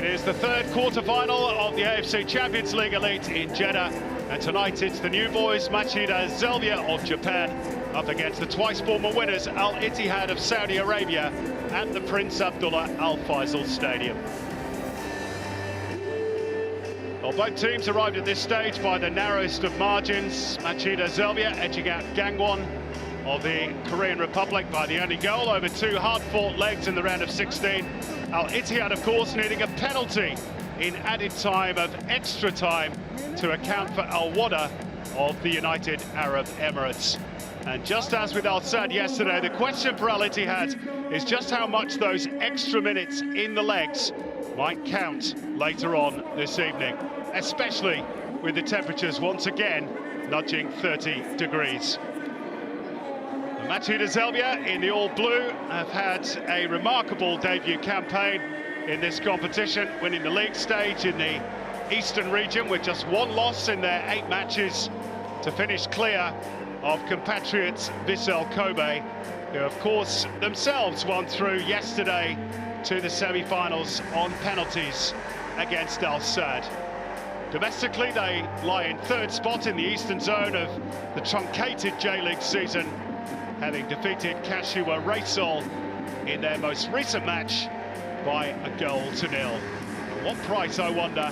It is the third quarter-final of the AFC Champions League Elite in Jeddah, and tonight it's the new boys Machida Zelvia of Japan up against the twice former winners Ittihad of Saudi Arabia at the Prince Abdullah Al Faisal Stadium. Well, both teams arrived at this stage by the narrowest of margins. Machida Zelvia edging out Gangwon of the Korean Republic by the only goal over two hard-fought legs in the round of 16. Al Ittihad, of course, needing a penalty in added time of extra time to account for Al Wada of the United Arab Emirates. And just as with Al Sadd yesterday, the question for Al Ittihad is just how much those extra minutes in the legs might count later on this evening, especially with the temperatures once again nudging 30 degrees. Machida Zelvia in the all-blue have had a remarkable debut campaign in this competition, winning the league stage in the Eastern region with just one loss in their 8 matches to finish clear of compatriots Vissel Kobe, who of course themselves won through yesterday to the semi-finals on penalties against Al Sadd. Domestically, they lie in 3rd spot in the Eastern zone of the truncated J-League season, having defeated Kashiwa Reysol in their most recent match by a goal to nil. At what price, I wonder,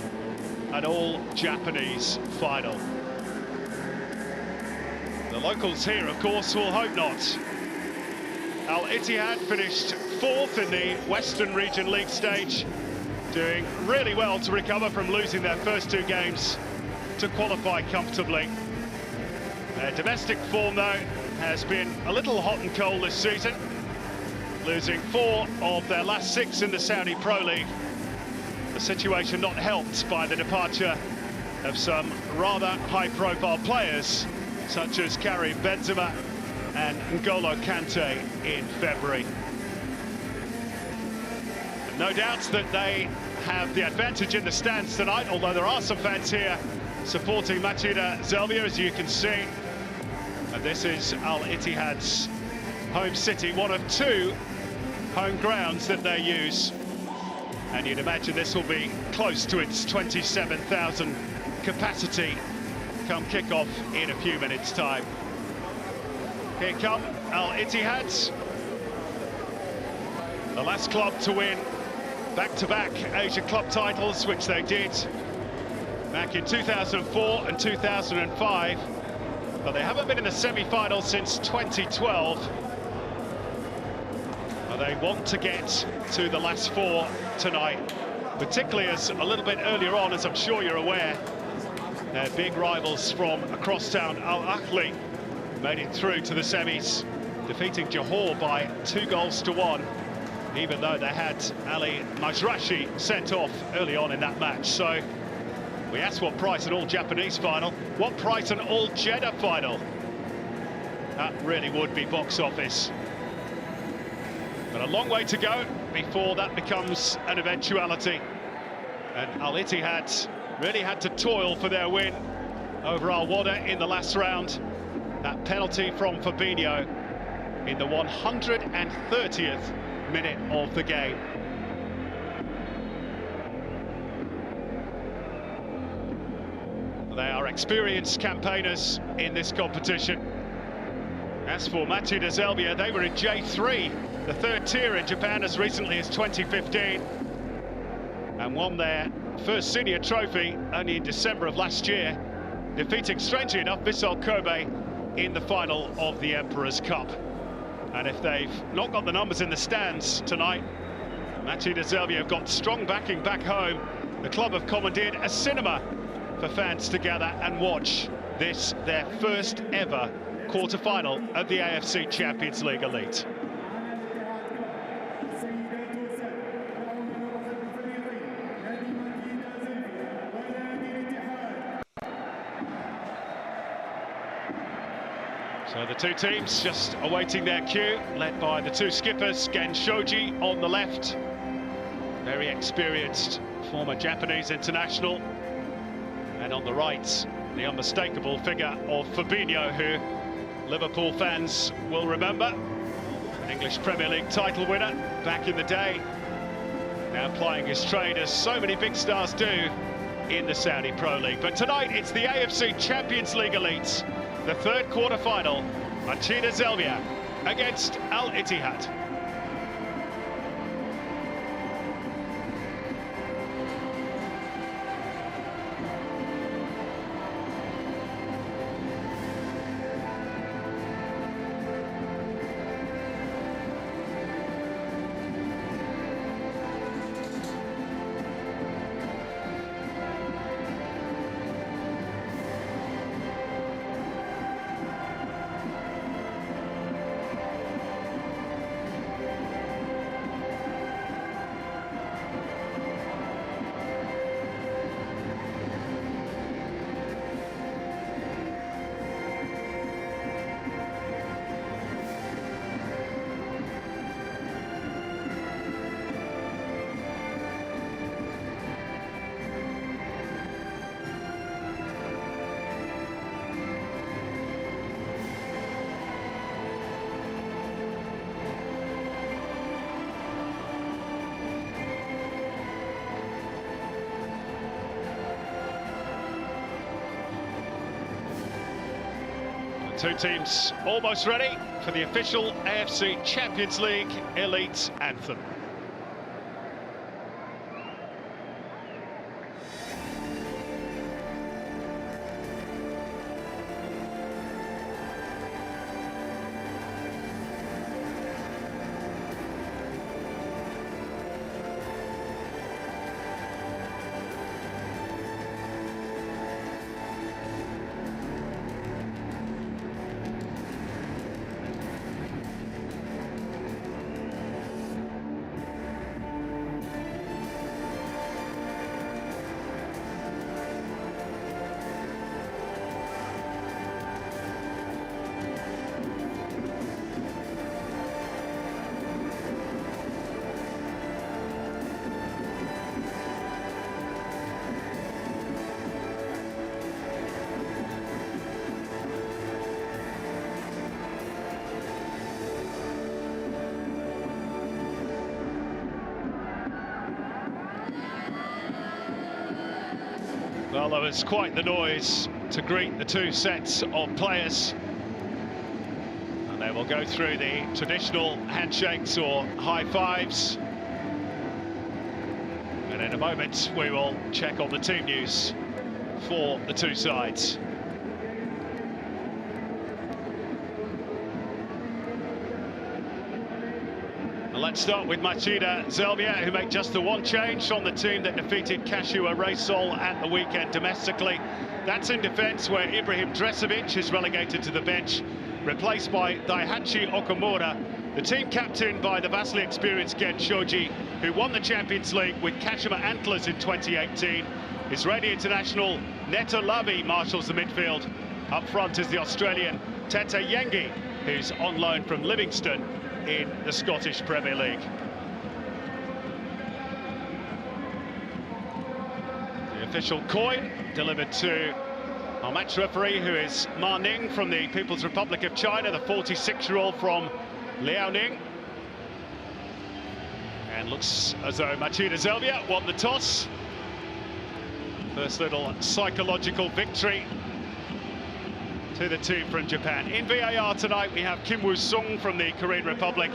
an all-Japanese final? The locals here, of course, will hope not. Al Ittihad finished 4th in the Western Region League stage, doing really well to recover from losing their first 2 games to qualify comfortably. Their domestic form, though, has been a little hot and cold this season, losing 4 of their last 6 in the Saudi Pro League. The situation not helped by the departure of some rather high-profile players, such as Karim Benzema and N'Golo Kante in February. And no doubt that they have the advantage in the stands tonight, although there are some fans here supporting Machida Zelvia, as you can see. And this is Al Ittihad's home city, one of 2 home grounds that they use. And you'd imagine this will be close to its 27,000 capacity come kick-off in a few minutes' time. Here come Al Ittihad, the last club to win back-to-back Asia Club titles, which they did back in 2004 and 2005. But they haven't been in the semi-final since 2012. They want to get to the last 4 tonight, particularly as a little bit earlier on, as I'm sure you're aware, their big rivals from across town, Al Ahly, made it through to the semis, defeating Johor by 2-1, even though they had Ali Majrashi sent off early on in that match. So we asked what price an all-Japanese final, what price an all-Jeddah final? That really would be box office. But a long way to go before that becomes an eventuality. And Al Ittihad really had to toil for their win over Al Wada in the last round. That penalty from Fabinho in the 130th minute of the game. They are experienced campaigners in this competition. As for Machida Zelvia, they were in J3, the 3rd tier in Japan, as recently as 2015, and won their first senior trophy only in December of last year, defeating, strangely enough, Vissel Kobe in the final of the Emperor's Cup. And if they've not got the numbers in the stands tonight, Machida Zelvia have got strong backing back home. The club have commandeered a cinema for fans to gather and watch this, their first ever quarter-final of the AFC Champions League Elite. So the 2 teams just awaiting their cue, led by the 2 skippers, Gen Shoji on the left, very experienced former Japanese international, and on the right, the unmistakable figure of Fabinho, who Liverpool fans will remember, English Premier League title winner back in the day, Now plying his trade as so many big stars do in the Saudi Pro League. But tonight it's the AFC Champions League elites. The third quarter-final, Machida Zelvia against Ittihad. Two teams almost ready for the official AFC Champions League Elite Anthem. Well, there was quite the noise to greet the two sets of players. And they will go through the traditional handshakes or high fives. And in a moment, we will check on the team news for the two sides. Let's start with Machida Zelvia, who made just the one change on the team that defeated Kashiwa Reysol at the weekend domestically. That's in defence, where Ibrahim Dresovic is relegated to the bench, replaced by Daihachi Okamura, the team captain by the vastly experienced Gen Shoji, who won the Champions League with Kashima Antlers in 2018. Israeli international Neto Lavi marshals the midfield. Up front is the Australian Tete Yengi, who's on loan from Livingston in the Scottish Premier League. The official coin delivered to our match referee, who is Ma Ning from the People's Republic of China, the 46-year-old from Liaoning. And looks as though Machida Zelvia won the toss. First little psychological victory to the team from Japan. In VAR tonight, we have Kim Woo-sung from the Korean Republic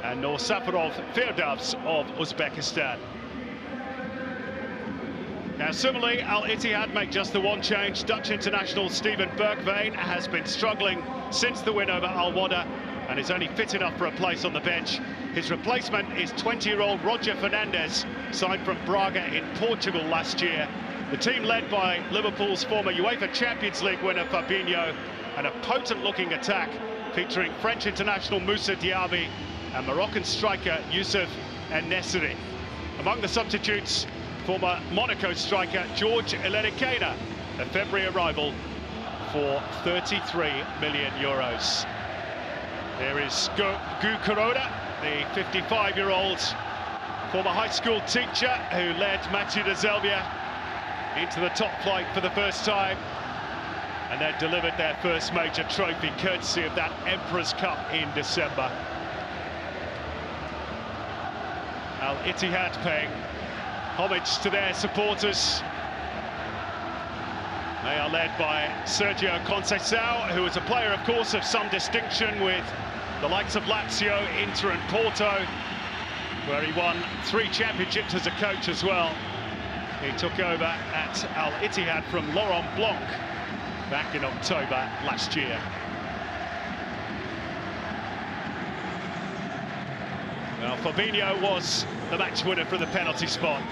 and Nursafarov Firdavs of Uzbekistan. Now, similarly, Ittihad make just the one change. Dutch international Steven Bergwijn has been struggling since the win over Al Wada and is only fit enough for a place on the bench. His replacement is 20-year-old Roger Fernandes, signed from Braga in Portugal last year. The team led by Liverpool's former UEFA Champions League winner Fabinho, and a potent-looking attack featuring French international Moussa Diaby and Moroccan striker Youssef En-Nesyri. Among the substitutes, former Monaco striker George Elenikena, a February arrival for €33 million. There is Gu Kuroda, the 55-year-old former high school teacher who led Machida Zelvia into the top flight for the first time, and then delivered their first major trophy courtesy of that Emperor's Cup in December. Al Ittihad paying homage to their supporters. They are led by Sergio Conceição, who is a player, of course, of some distinction with the likes of Lazio, Inter and Porto, where he won 3 championships as a coach as well. He took over at Al Ittihad from Laurent Blanc back in October last year. Well, Fabinho was the match winner from the penalty spot.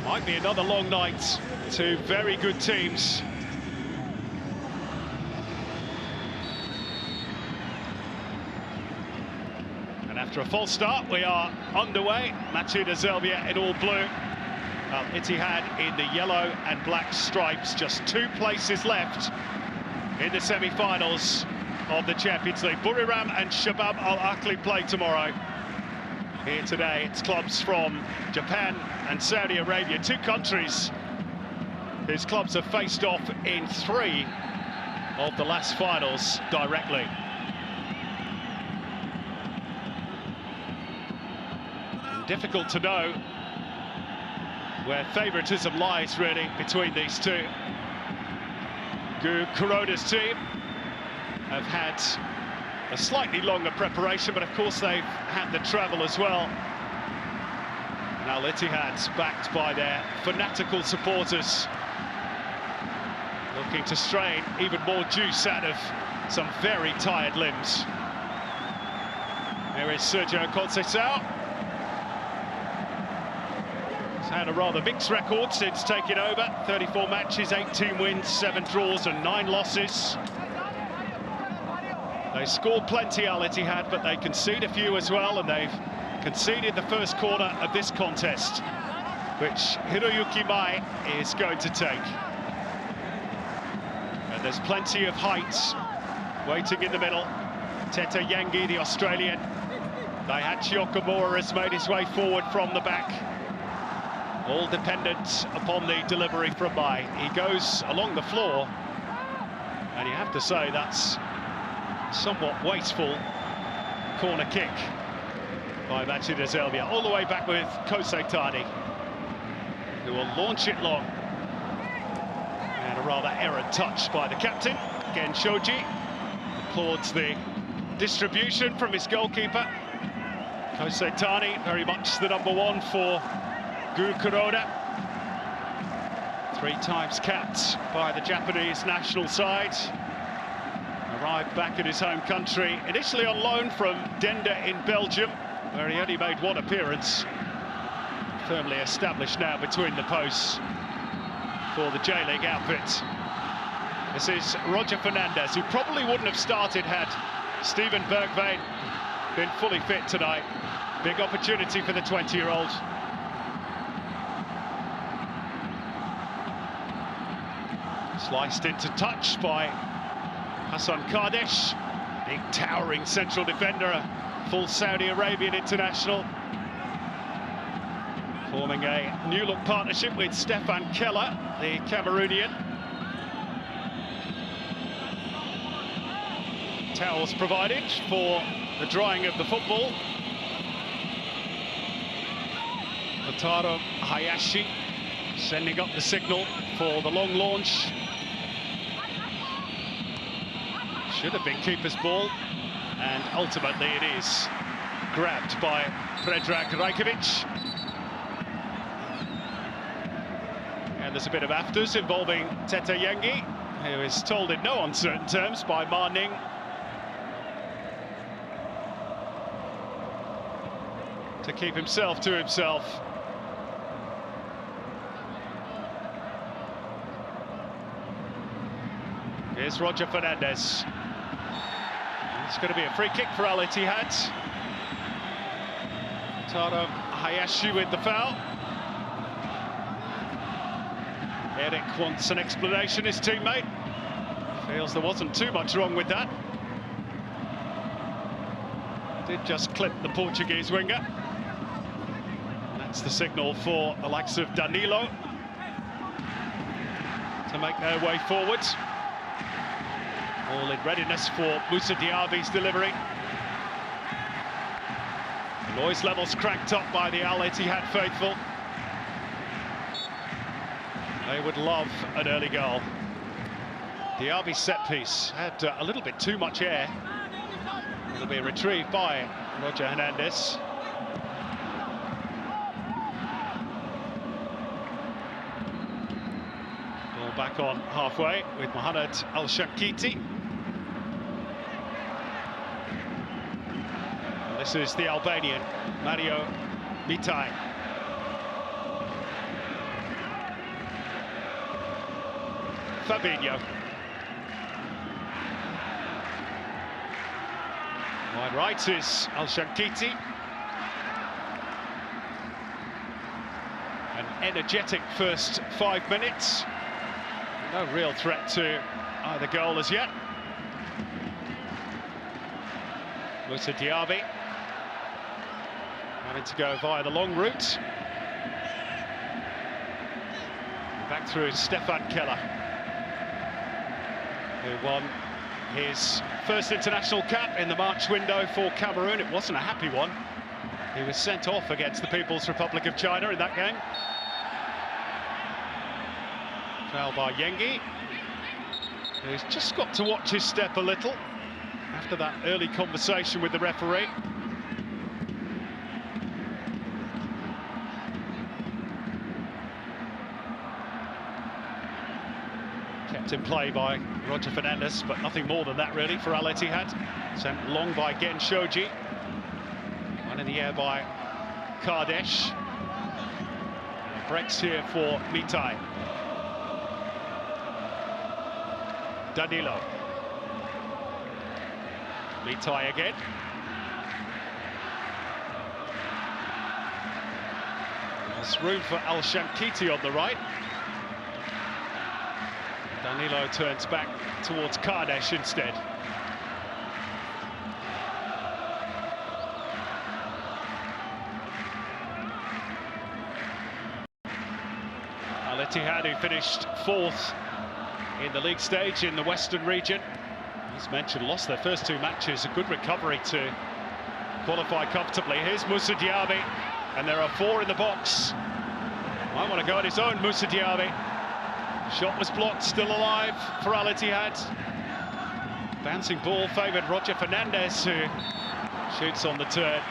Might be another long night. 2 very good teams. And after a false start, we are underway. Machida Zelvia in all blue. Al Ittihad in the yellow and black stripes. Just 2 places left in the semi-finals of the Champions League. Buriram and Shabab Al-Ahli play tomorrow. Here today, it's clubs from Japan and Saudi Arabia, 2 countries whose clubs have faced off in 3 of the last finals directly. And difficult to know where favouritism lies, really, between these 2. Kuroda's team have had a slightly longer preparation, but of course they've had the travel as well. And Al Ittihad's backed by their fanatical supporters, looking to strain even more juice out of some very tired limbs. There is Sergio Conceição. He's had a rather mixed record since taking over. 34 matches, 18 wins, 7 draws and 9 losses. They scored plenty, Al Ittihad, but they concede a few as well, and they've conceded the first corner of this contest, which Hiroyuki Mai is going to take. And there's plenty of height waiting in the middle. Teta Yangi, the Australian. Daihachi Okamura has made his way forward from the back. All dependent upon the delivery from Mai. He goes along the floor, and you have to say that's somewhat wasteful corner kick by Machida Zelvia. All the way back with Koseitani, who will launch it long. And a rather errant touch by the captain. Again, Shoji applauds the distribution from his goalkeeper. Koseitani, very much the #1 for Kuroda. 3 times capped by the Japanese national side. Arrived back in his home country, initially on loan from Denda in Belgium, where he only made 1 appearance. Firmly established now between the posts for the J-League outfit. This is Roger Fernandez, who probably wouldn't have started had Steven Bergwijn been fully fit tonight. Big opportunity for the 20-year-old. Sliced into touch by Hassan Kardesh, big towering central defender, a full Saudi Arabian international, forming a new-look partnership with Stefan Keller, the Cameroonian. Towels provided for the drying of the football. Kotaro Hayashi sending up the signal for the long launch. Should have been keeper's ball, and ultimately it is grabbed by Predrag Rajkovic. And there's a bit of afters involving Teta Yangi, who is told in no uncertain terms by Ma Ning to keep himself to himself. Here's Roger Fernandez. It's going to be a free kick for Al Ittihad. Taro Hayashi with the foul. Eric wants an explanation, his teammate. Feels there wasn't too much wrong with that. Did just clip the Portuguese winger. That's the signal for the likes of Danilo to make their way forward. All in readiness for Moussa Diaby's delivery. Noise levels cranked up by the Al Ittihad faithful. They would love an early goal. Diaby's set piece had a little bit too much air. It'll be retrieved by Roger Hernandez. Ball back on halfway with Mohamed Al-Shankiti. This is the Albanian, Mario Mitai. Fabinho. Wide right is Al-Shankiti. An energetic first 5 minutes. No real threat to either goal as yet. Moussa Diaby having to go via the long route. Back through Stefan Keller, who won his first international cap in the March window for Cameroon. It wasn't a happy one. He was sent off against the People's Republic of China in that game. Foul by Yengi, who's just got to watch his step a little after that early conversation with the referee. Kept in play by Roger Fernandez, but nothing more than that really for Al Ittihad. Sent long by Gen Shoji. One in the air by Kardesh. Breaks here for Mitai. Danilo. Mitai again. There's room for Al-Shankiti on the right. Danilo turns back towards Kardesh instead. Al Ittihad, who finished 4th in the league stage in the Western region. As mentioned, lost their first 2 matches. A good recovery to qualify comfortably. Here's Moussa Diaby, and there are 4 in the box. Might want to go on his own, Moussa Diaby. Shot was blocked, still alive for Al Ittihad. Bouncing ball favoured Roger Fernandez, who shoots on the turn.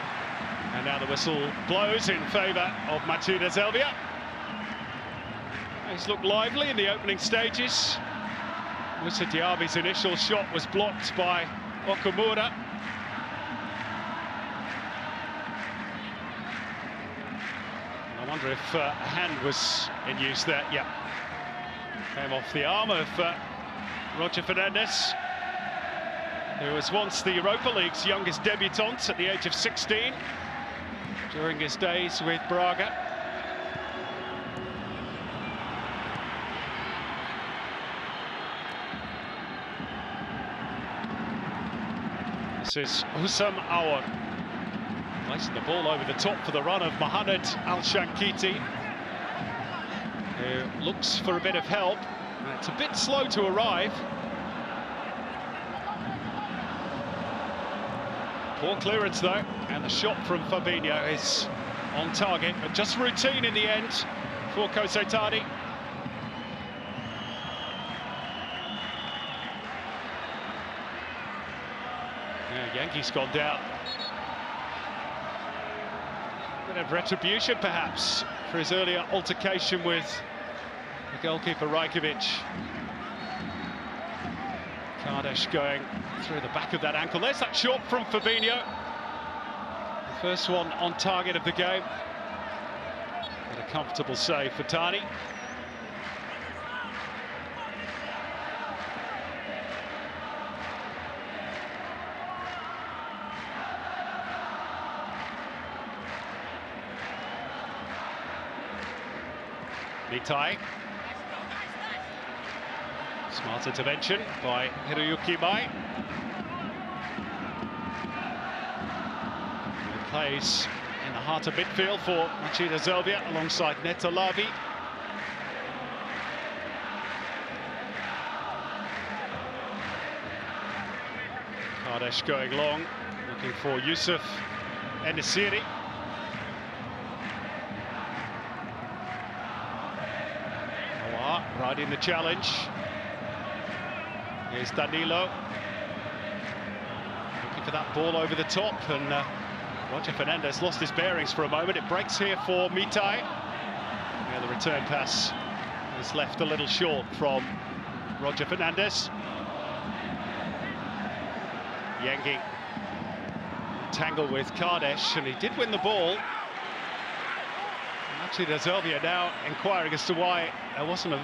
And now the whistle blows in favour of Machida Zelvia. He's looked lively in the opening stages. Moussa Diaby's initial shot was blocked by Okumura. I wonder if a hand was in use there. Yeah. Came off the arm of Roger Fernandez, who was once the Europa League's youngest debutant at the age of 16 during his days with Braga. This is Hussam Aouar, placing the ball over the top for the run of Mohamed Al-Shankiti, who looks for a bit of help. It's a bit slow to arrive. Poor clearance though, and the shot from Fabinho is on target, but just routine in the end for Kosetani. Yeah, Yankee's gone down. A bit of retribution perhaps for his earlier altercation with the goalkeeper Rajkovic. Kardesh going through the back of that ankle. There's that shot from Fabinho. The first one on target of the game. But a comfortable save for Tani. Mitai. Smart intervention by Hiroyuki Mai. He plays in the heart of midfield for Machida Zelvia alongside Netolavi. Kardesh going long, looking for Yusuf Enesiri. Zelvia riding the challenge. Here's Danilo. Looking for that ball over the top, and Roger Fernandez lost his bearings for a moment. It breaks here for Mitai. Yeah, the return pass is left a little short from Roger Fernandez. Yengi tangle with Kardesh, and he did win the ball. Machida Zelvia now inquiring as to why there wasn't a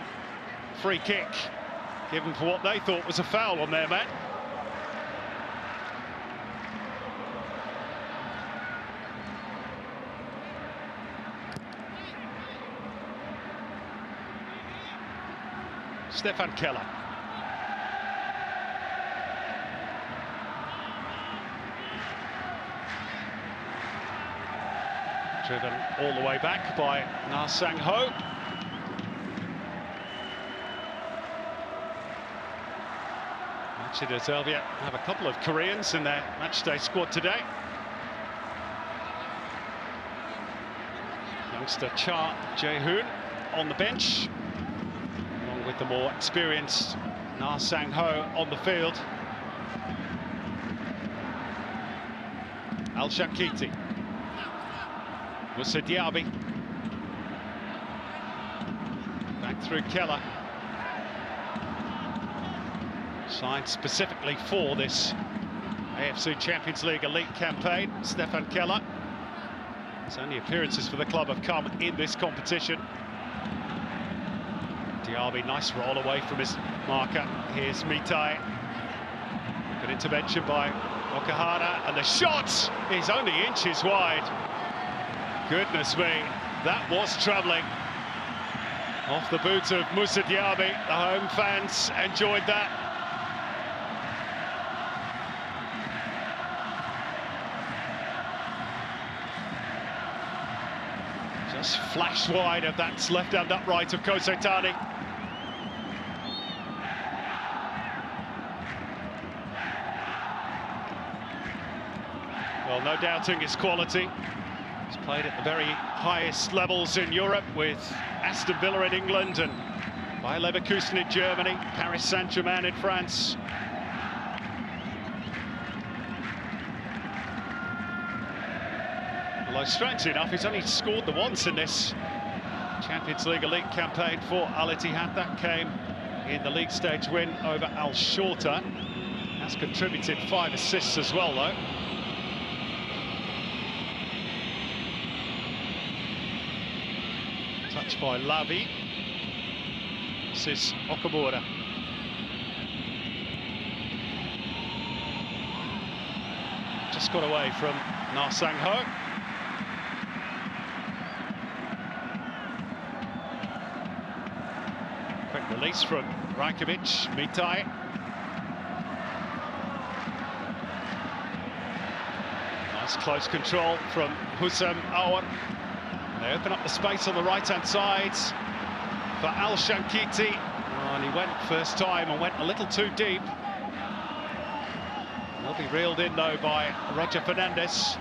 free kick given for what they thought was a foul on their man. Stefan Keller. Driven all the way back by Na Sang-ho. Machida Zelvia have a couple of Koreans in their matchday squad today. Youngster Cha Jae-hoon on the bench, along with the more experienced Na Sang-ho on the field. Al-Shankiti. Moussa Diaby. Back through Keller. Signed specifically for this AFC Champions League elite campaign, Stefan Keller. His only appearances for the club have come in this competition. Diaby, nice roll away from his marker. Here's Mitai. Good intervention by Okahara, and the shot is only inches wide. Goodness me, that was troubling. Off the boot of Moussa Diaby. The home fans enjoyed that. Just flashed wide of that left-hand upright of Kosetani. Well, no doubting his quality. He's played at the very highest levels in Europe with Aston Villa in England and Bayer Leverkusen in Germany, Paris Saint-Germain in France. Although, strangely enough, he's only scored the once in this Champions League elite campaign for Al Ittihad. That came in the league stage win over Al Shorta. Has contributed 5 assists as well, though. Touch by Lavi. This is Okamura. Just got away from Na Sang-ho. Quick release from Rajkovic. Mitai. Nice close control from Husam Awar. They open up the space on the right-hand side for Al-Shankiti. Oh, and he went first time and went a little too deep. Will be reeled in, though, by Roger Fernandez.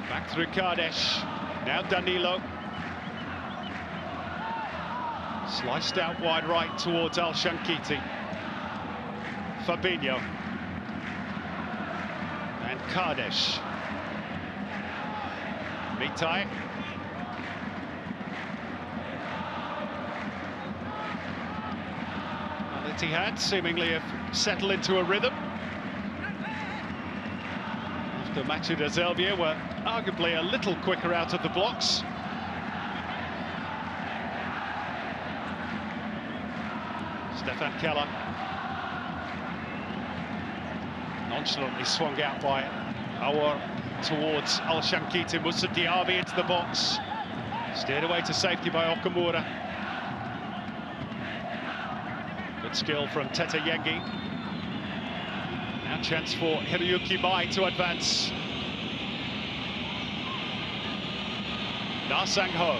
Back through Kardesh. Now Danilo. Sliced out wide right towards Al-Shankiti. Fabinho. And Kardesh. Mitai. Al Ittihad seemingly have settled into a rhythm. After Machida Zelvia were arguably a little quicker out of the blocks. Stefan Keller. Nonchalantly swung out by Awar towards Al-Shankiti. Moussa Diaby into the box. Steered away to safety by Okamura. Good skill from Teta Yengi. Now chance for Hiroyuki Mai to advance. Na Sang-ho.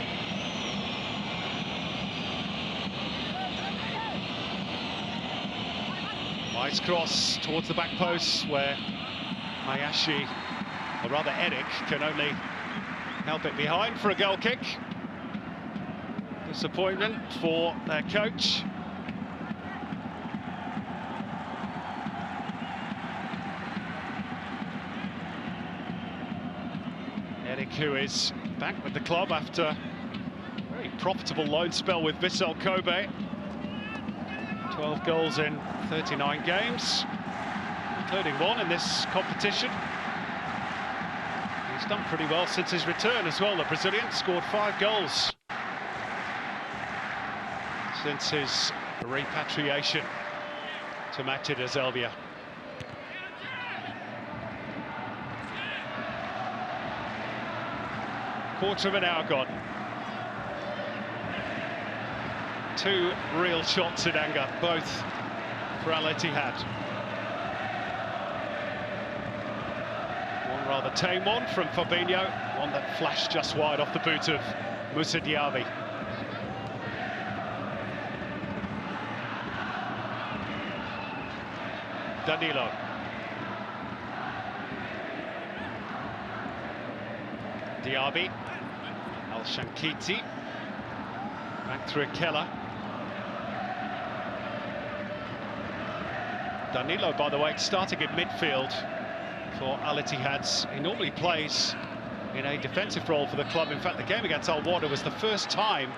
Nice cross towards the back post where Hayashi, or rather Eric, can only help it behind for a goal kick. Disappointment for their coach. Eric, who is back with the club after a very profitable loan spell with Vissel Kobe. 12 goals in 39 games, including one in this competition. He's done pretty well since his return as well. The Brazilian scored 5 goals since his repatriation to Machida Zelvia. Quarter of an hour gone. 2 real shots in anger, both for Ittihad. One rather tame one from Fabinho, one that flashed just wide off the boot of Moussa Diaby. Danilo. Diaby. Al-Shankiti. Back through Keller. Danilo, by the way, starting in midfield for Al-Ittihad. He normally plays in a defensive role for the club. In fact, the game against Al-Wada was the first time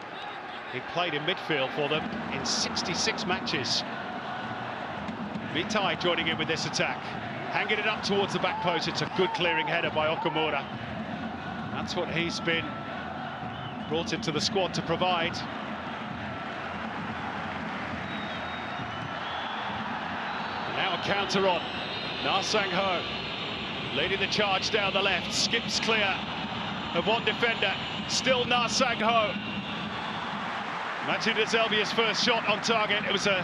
he played in midfield for them in 66 matches. Vitai joining in with this attack, hanging it up towards the back post. It's a good clearing header by Okamura. That's what he's been brought into the squad to provide. And now a counter on. Na Sang-ho leading the charge down the left, skips clear of one defender. Still Na Sang-ho. Machida Zelvia's first shot on target. It was a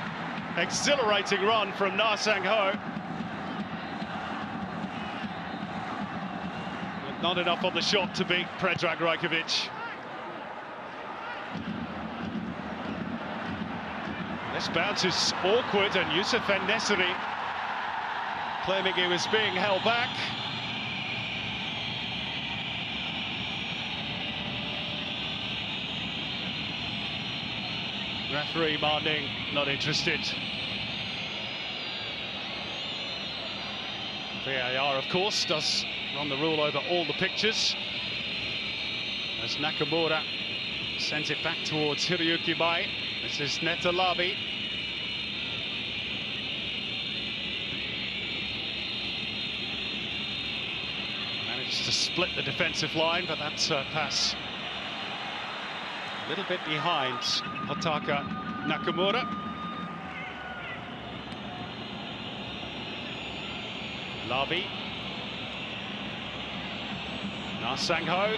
exhilarating run from Na Sang-ho. But not enough on the shot to beat Predrag Rajkovic. This bounce is awkward, and Yusuf En-Nesyri claiming he was being held back. Referee Marning not interested. VAR, of course, does run the rule over all the pictures. As Nakamura sends it back towards Hiroyuki Mai. This is Netalabi. Managed to split the defensive line, but that's a pass a little bit behind Hotaka Nakamura. Labi. Na Sang-ho.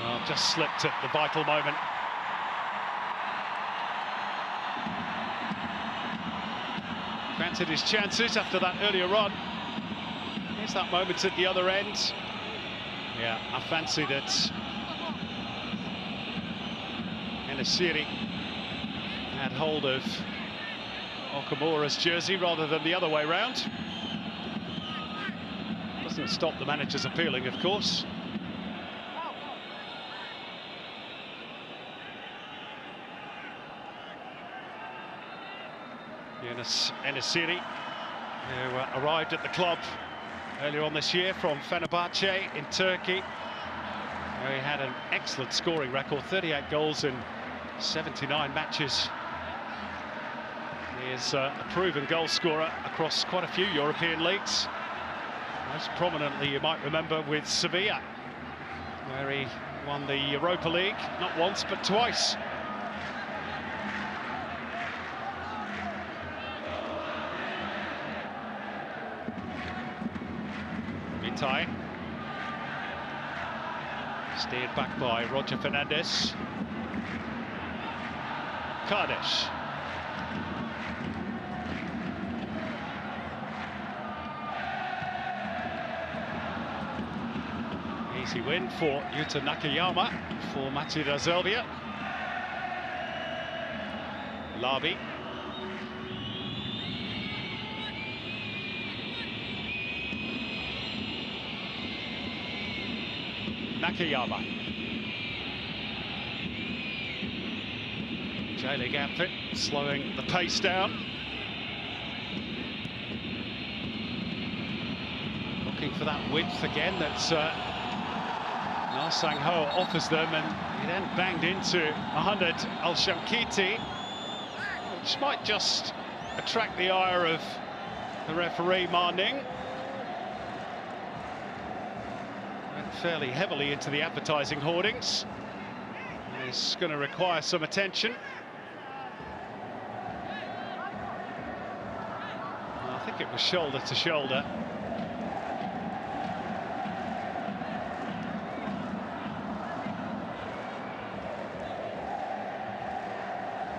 Well, just slipped at the vital moment. Fancied his chances after that earlier run. Here's that moment at the other end. Yeah, I fancy that En-Nesyri had hold of Okamura's jersey rather than the other way round. Doesn't stop the manager's appealing, of course. En-Nesyri, who arrived at the club earlier on this year from Fenerbahce in Turkey, where he had an excellent scoring record, 38 goals in 79 matches. He is a proven goal scorer across quite a few European leagues. Most prominently, you might remember, with Sevilla, where he won the Europa League, not once, but twice. Vitai. Steered back by Roger Fernandez. Kardesh. Easy win for Yuta Nakayama for Machida Zelvia. Labi. Nakayama. J-League outfit slowing the pace down. Looking for that width again that Na Sang-ho offers them, and he then banged into Mohamed Al-Shamkiti, which might just attract the ire of the referee, Ma Ning. Went fairly heavily into the advertising hoardings. It's going to require some attention. I think it was shoulder to shoulder.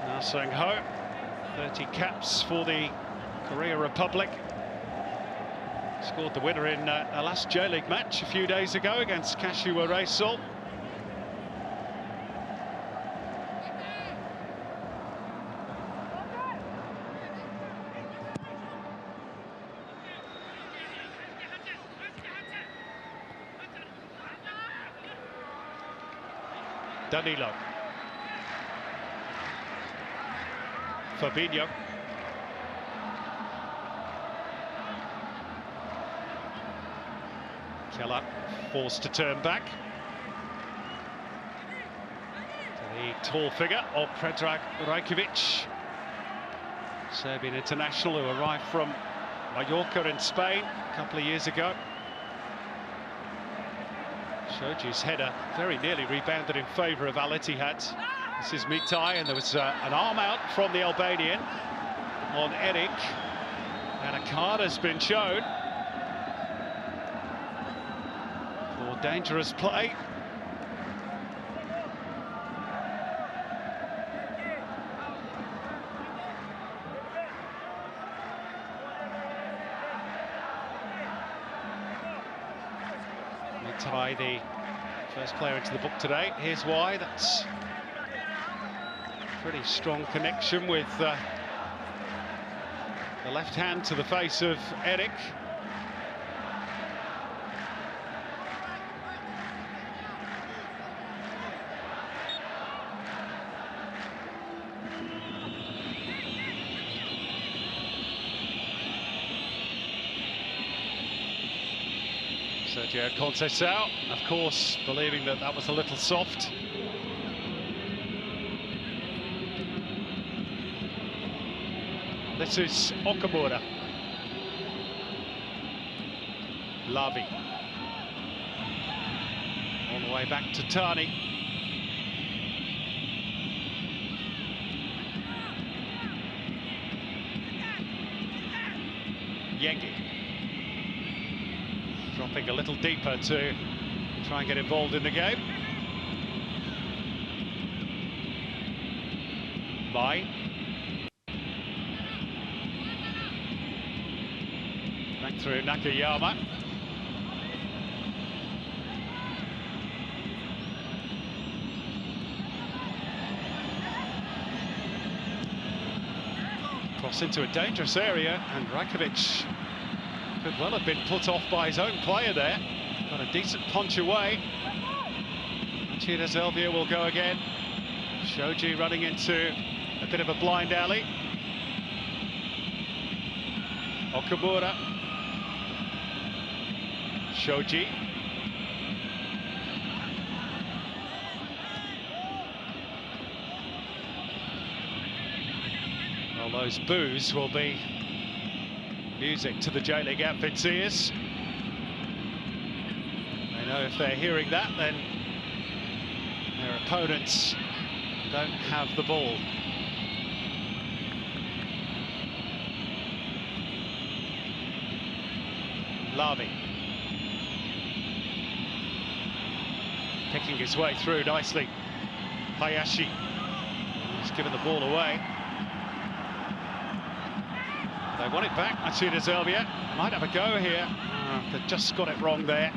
Na Sang-ho, 30 caps for the Korea Republic. Scored the winner in a last J-League match a few days ago against Kashiwa Reysol. Danilo. Fabinho. Keller forced to turn back. To the tall figure of Predrag Rajkovic, Serbian international who arrived from Mallorca in Spain a couple of years ago. Shoji's header very nearly rebounded in favour of Al Ittihad. This is Mitai, and there was an arm out from the Albanian on Eric, and a card has been shown for dangerous play. Mitai, the first player into the book today. Here's why. That's pretty strong connection with the left hand to the face of Eric. Sergio Conceição, of course, believing that that was a little soft. This is Okamura. Lavi. On the way back to Tani. Yengi. Dropping a little deeper to try and get involved in the game. Mai. Back through Nakayama. Cross into a dangerous area, and Rajkovic could well have been put off by his own player there. Got a decent punch away. Machida Zelvia will go again. Shoji running into a bit of a blind alley. Okamura. Shoji. Well, those boos will be music to the J-League outfit's ears. They know if they're hearing that, then their opponents don't have the ball. Lavi. Picking his way through nicely. Hayashi. He's given the ball away. They want it back. Machida Zelvia might have a go here. They've just got it wrong there.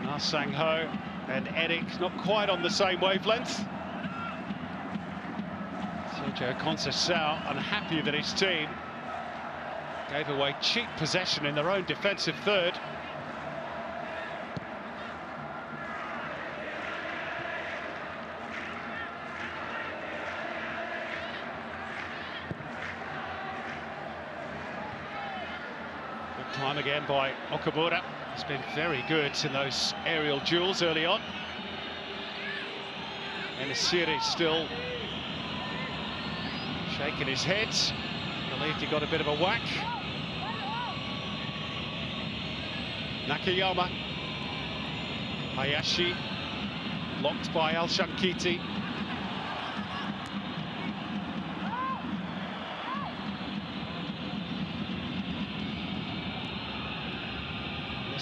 Na Sang-ho and Eric not quite on the same wavelength. Sergio Conceição unhappy that his team gave away cheap possession in their own defensive third. Time again by Okamura. He's been very good in those aerial duels early on. And Asiri still shaking his head. Believed he got a bit of a whack. Nakayama. Hayashi. Blocked by Al-Shankiti.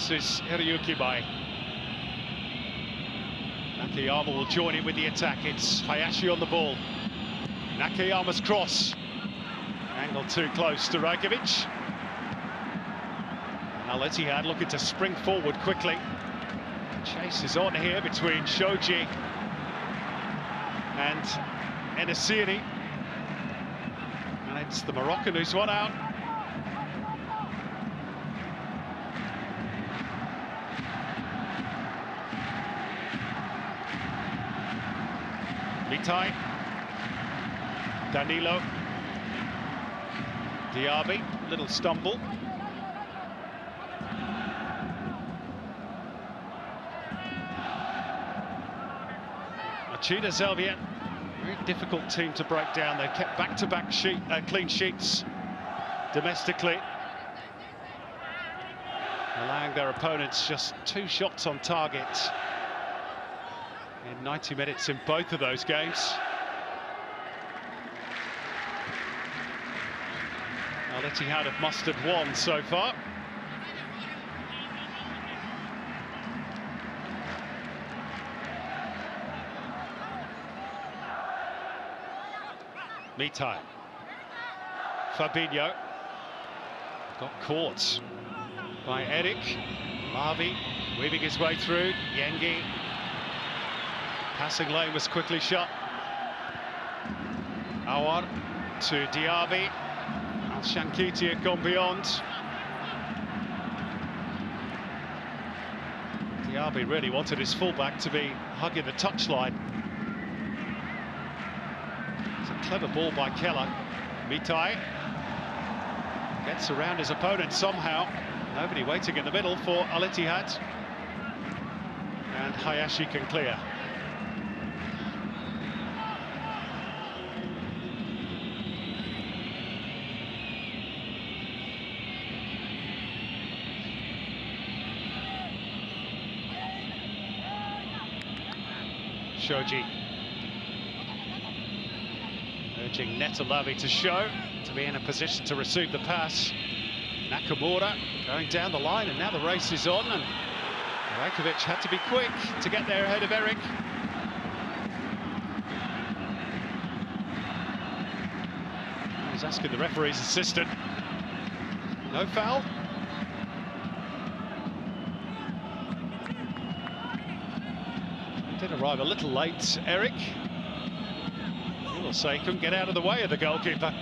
This is Hiroyuki Bai. Nakayama will join in with the attack. It's Hayashi on the ball. Nakayama's cross. Angled too close to Rajkovic. Now Ittihad looking to spring forward quickly. Chase is on here between Shoji and Enesiri. And it's the Moroccan who's one out. Litai, Danilo, Diaby, little stumble. Machida Zelvia, very difficult team to break down. They've kept back-to-back clean sheets domestically, allowing their opponents just 2 shots on target in 90 minutes in both of those games. Now Ittihad have mustered 1 so far. Mitai. Fabinho. Got caught by Eric. Lavi weaving his way through. Yengi. Passing lane was quickly shut. Awar to Diaby. Al-Shankiti had gone beyond. Diaby really wanted his fullback to be hugging the touchline. It's a clever ball by Keller. Mitai gets around his opponent somehow. Nobody waiting in the middle for Al-Ittihad. And Hayashi can clear. Shoji urging Netalavi to show, to be in a position to receive the pass. Nakamura going down the line, and now the race is on, and Rajkovic had to be quick to get there ahead of Eric. He's asking the referee's assistant. No foul. Did arrive a little late, Eric. He will say he couldn't get out of the way of the goalkeeper.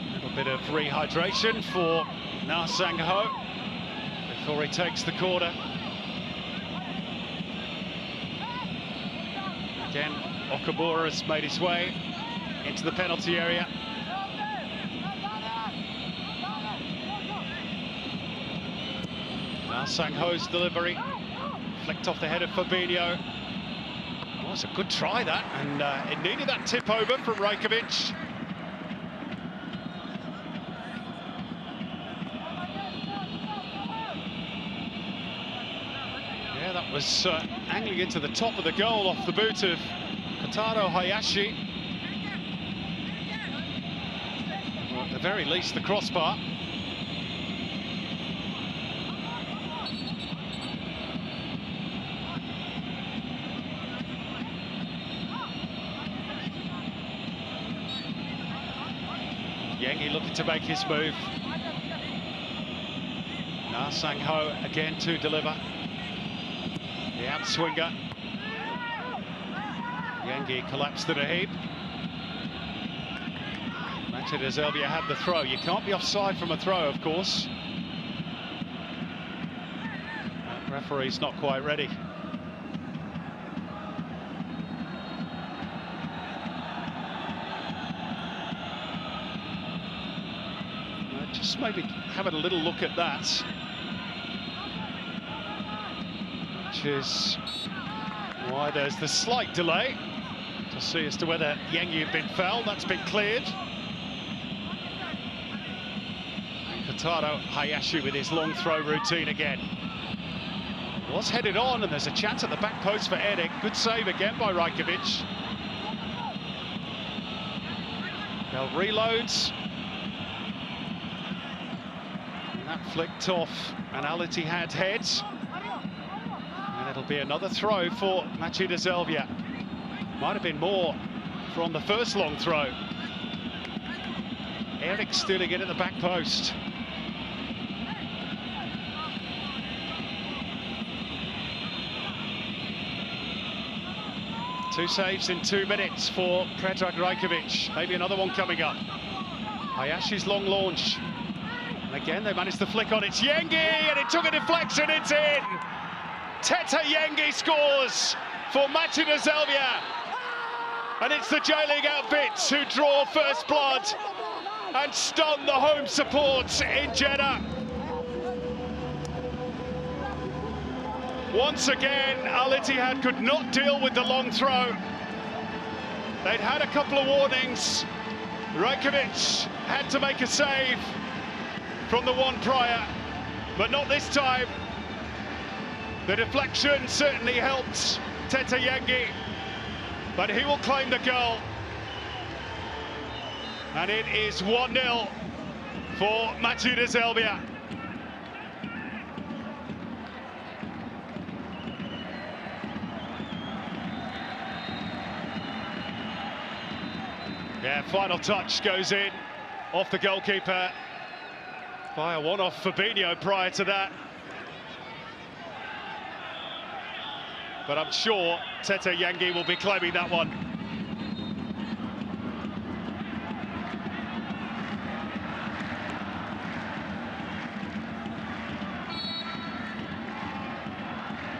A little bit of rehydration for Na Sang-ho before he takes the corner. Again, Okamura has made his way into the penalty area. Now Sang-ho's delivery, flicked off the head of Fabinho. Oh, it's a good try that, and it needed that tip over from Rajkovic. Yeah, that was angling into the top of the goal off the boot of Kotaro Hayashi. Or at the very least, the crossbar. Yengi looking to make his move. Na Sang-ho again to deliver. The outswinger. Yengi collapsed in a heap. Machida Zelvia had the throw. You can't be offside from a throw, of course. That referee's not quite ready. Just maybe having a little look at that, which is why there's the slight delay to see as to whether Yengi had been fouled. That's been cleared. Kotaro Hayashi with his long throw routine again. Was headed on, and there's a chance at the back post for Eric. Good save again by Rajkovic. They'll reload. That flicked off an Ittihad head, and it'll be another throw for Machida Zelvia. Might have been more from the first long throw. Eric stealing it at the back post. Two saves in 2 minutes for Predrag Rajkovic. Maybe another one coming up. Hayashi's long launch. And again, they managed to flick on. It's Yengi, and it took a deflection. It's in. Teta Yengi scores for Machida Zelvia. And it's the J-League outfits who draw first blood and stun the home support in Jeddah. Once again, Ittihad could not deal with the long throw. They'd had a couple of warnings. Rajkovic had to make a save from the one prior, but not this time. The deflection certainly helped Teta Yengi, but he will claim the goal. And it is 1-0 for Machida Zelvia. Yeah, final touch goes in off the goalkeeper by a one-off Fabinho prior to that. But I'm sure Teta Yengi will be claiming that one.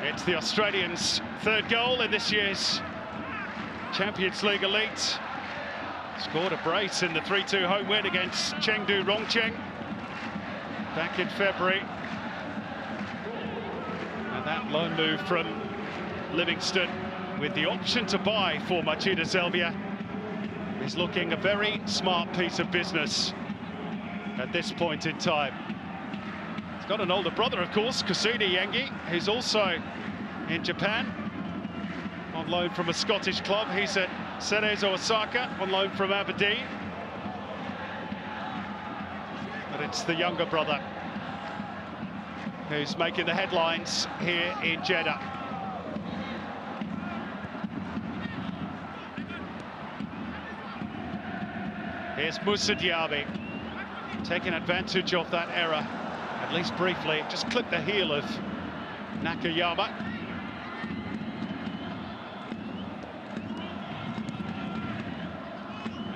It's the Australians' third goal in this year's Champions League Elite. Scored a brace in the 3-2 home win against Chengdu Rongcheng back in February. And that loan move from Livingston with the option to buy for Machida Zelvia is looking a very smart piece of business at this point in time. He's got an older brother, of course, Kusini Yengi, who's also in Japan on loan from a Scottish club. He's at Cerezo Osaka on loan from Aberdeen. But it's the younger brother who's making the headlines here in Jeddah. Here's Moussa Diaby taking advantage of that error, at least briefly. Just clipped the heel of Nakayama.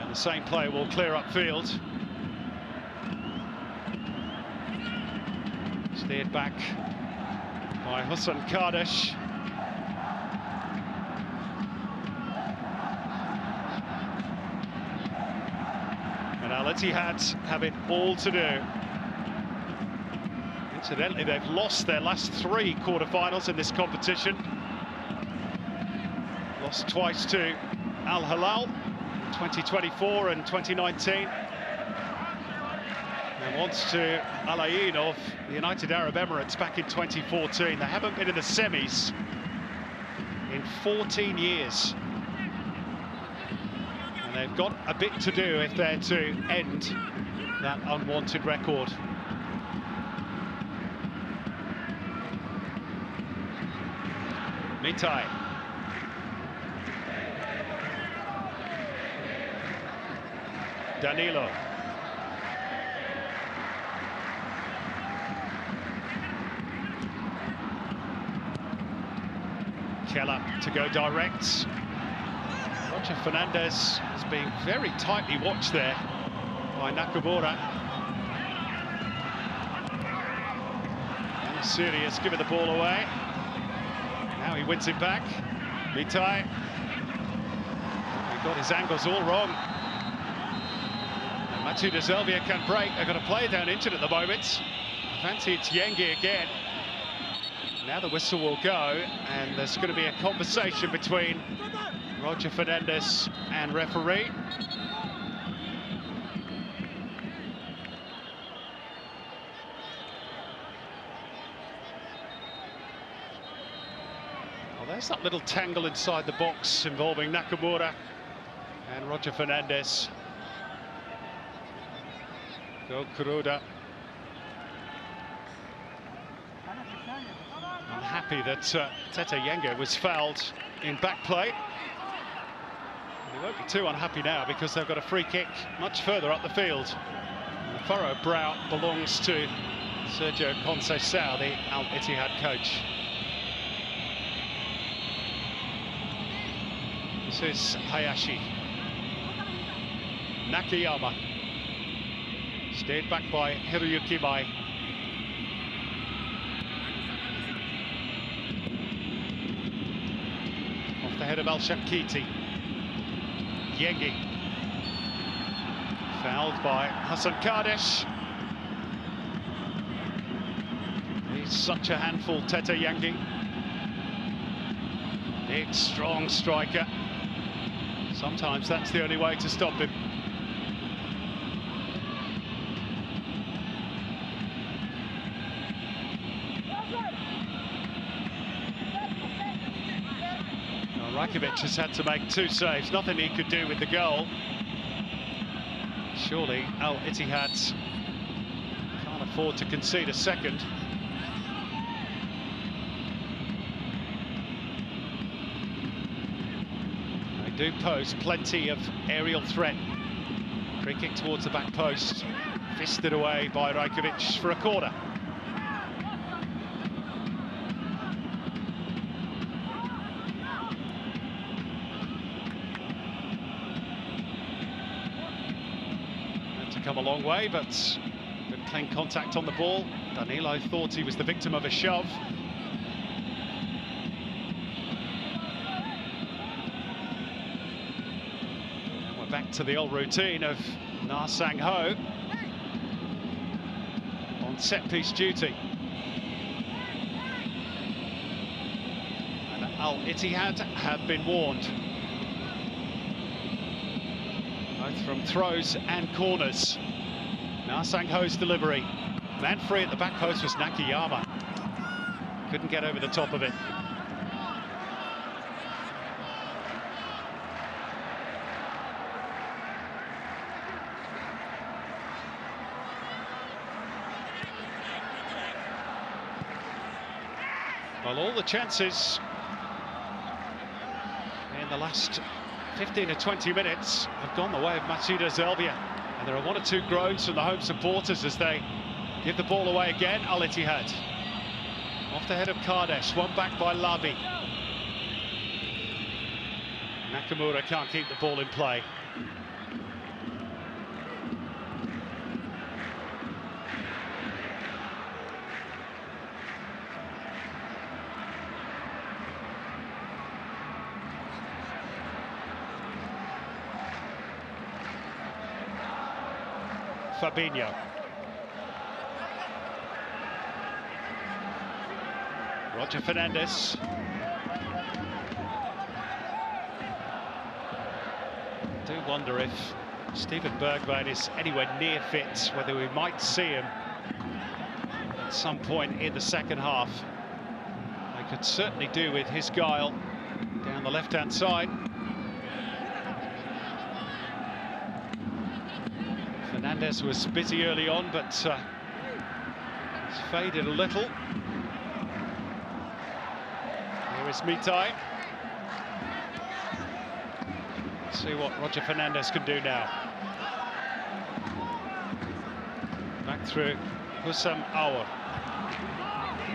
The same player will clear upfield. Steered back by Hussein Kardesh. And Ittihad have it all to do. Incidentally, they've lost their last 3 quarterfinals in this competition. Lost twice to Al Hilal, 2024 and 2019, and once to Al Ain of the United Arab Emirates back in 2014. They haven't been in the semis in 14 years, and they've got a bit to do if they're to end that unwanted record. Mitai. Danilo. Keller to go direct. Roger Fernandez is being very tightly watched there by Nakamura. And Serious giving the ball away. Now he wins it back. Mitai. He got his angles all wrong. And Machida Zelvia can break. They've got a player down injured at the moment. Fancy it's Yengi again. Now the whistle will go, and there's going to be a conversation between Roger Fernandez and referee. Well, there's that little tangle inside the box involving Nakamura and Roger Fernandez. Go Kuroda. Unhappy that Tete Yenga was fouled in back play. He won't be too unhappy now because they've got a free kick much further up the field. And the furrowed brow belongs to Sergio Conceição, the Al Ittihad coach. This is Hayashi. Nakayama. Stayed back by Hiroyuki Mai. Off the head of Al-Shakiti. Yengi. Fouled by Hassan Kardesh. He's such a handful, Tete Yengi. Big, strong striker. Sometimes that's the only way to stop him. Rakovic has had to make 2 saves, nothing he could do with the goal. Surely Al Ittihad can't afford to concede a second. They do pose plenty of aerial threat. Free kick towards the back post, fisted away by Rakovic for a corner. Come a long way, but good clean contact on the ball. Danilo thought he was the victim of a shove. And we're back to the old routine of Na Sang-ho on set-piece duty. And Al Ittihad have been warned. Both from throws and corners. Na Sang-ho's delivery. Man free at the back post was Nakayama. Couldn't get over the top of it. Well, all the chances in the last 15 to 20 minutes have gone the way of Machida Zelvia, and there are 1 or 2 groans from the home supporters as they give the ball away again. Al Ittihad off the head of Kardesh, one back by Labi. Nakamura can't keep the ball in play. Fabinho. Roger Fernandez. I do wonder if Steven Bergwijn is anywhere near fit, whether we might see him at some point in the second half. They could certainly do with his guile down the left-hand side. Fernandez was busy early on, but it's faded a little. Here is Mitai. Let's see what Roger Fernandez can do now. Back through Hussam Aouar.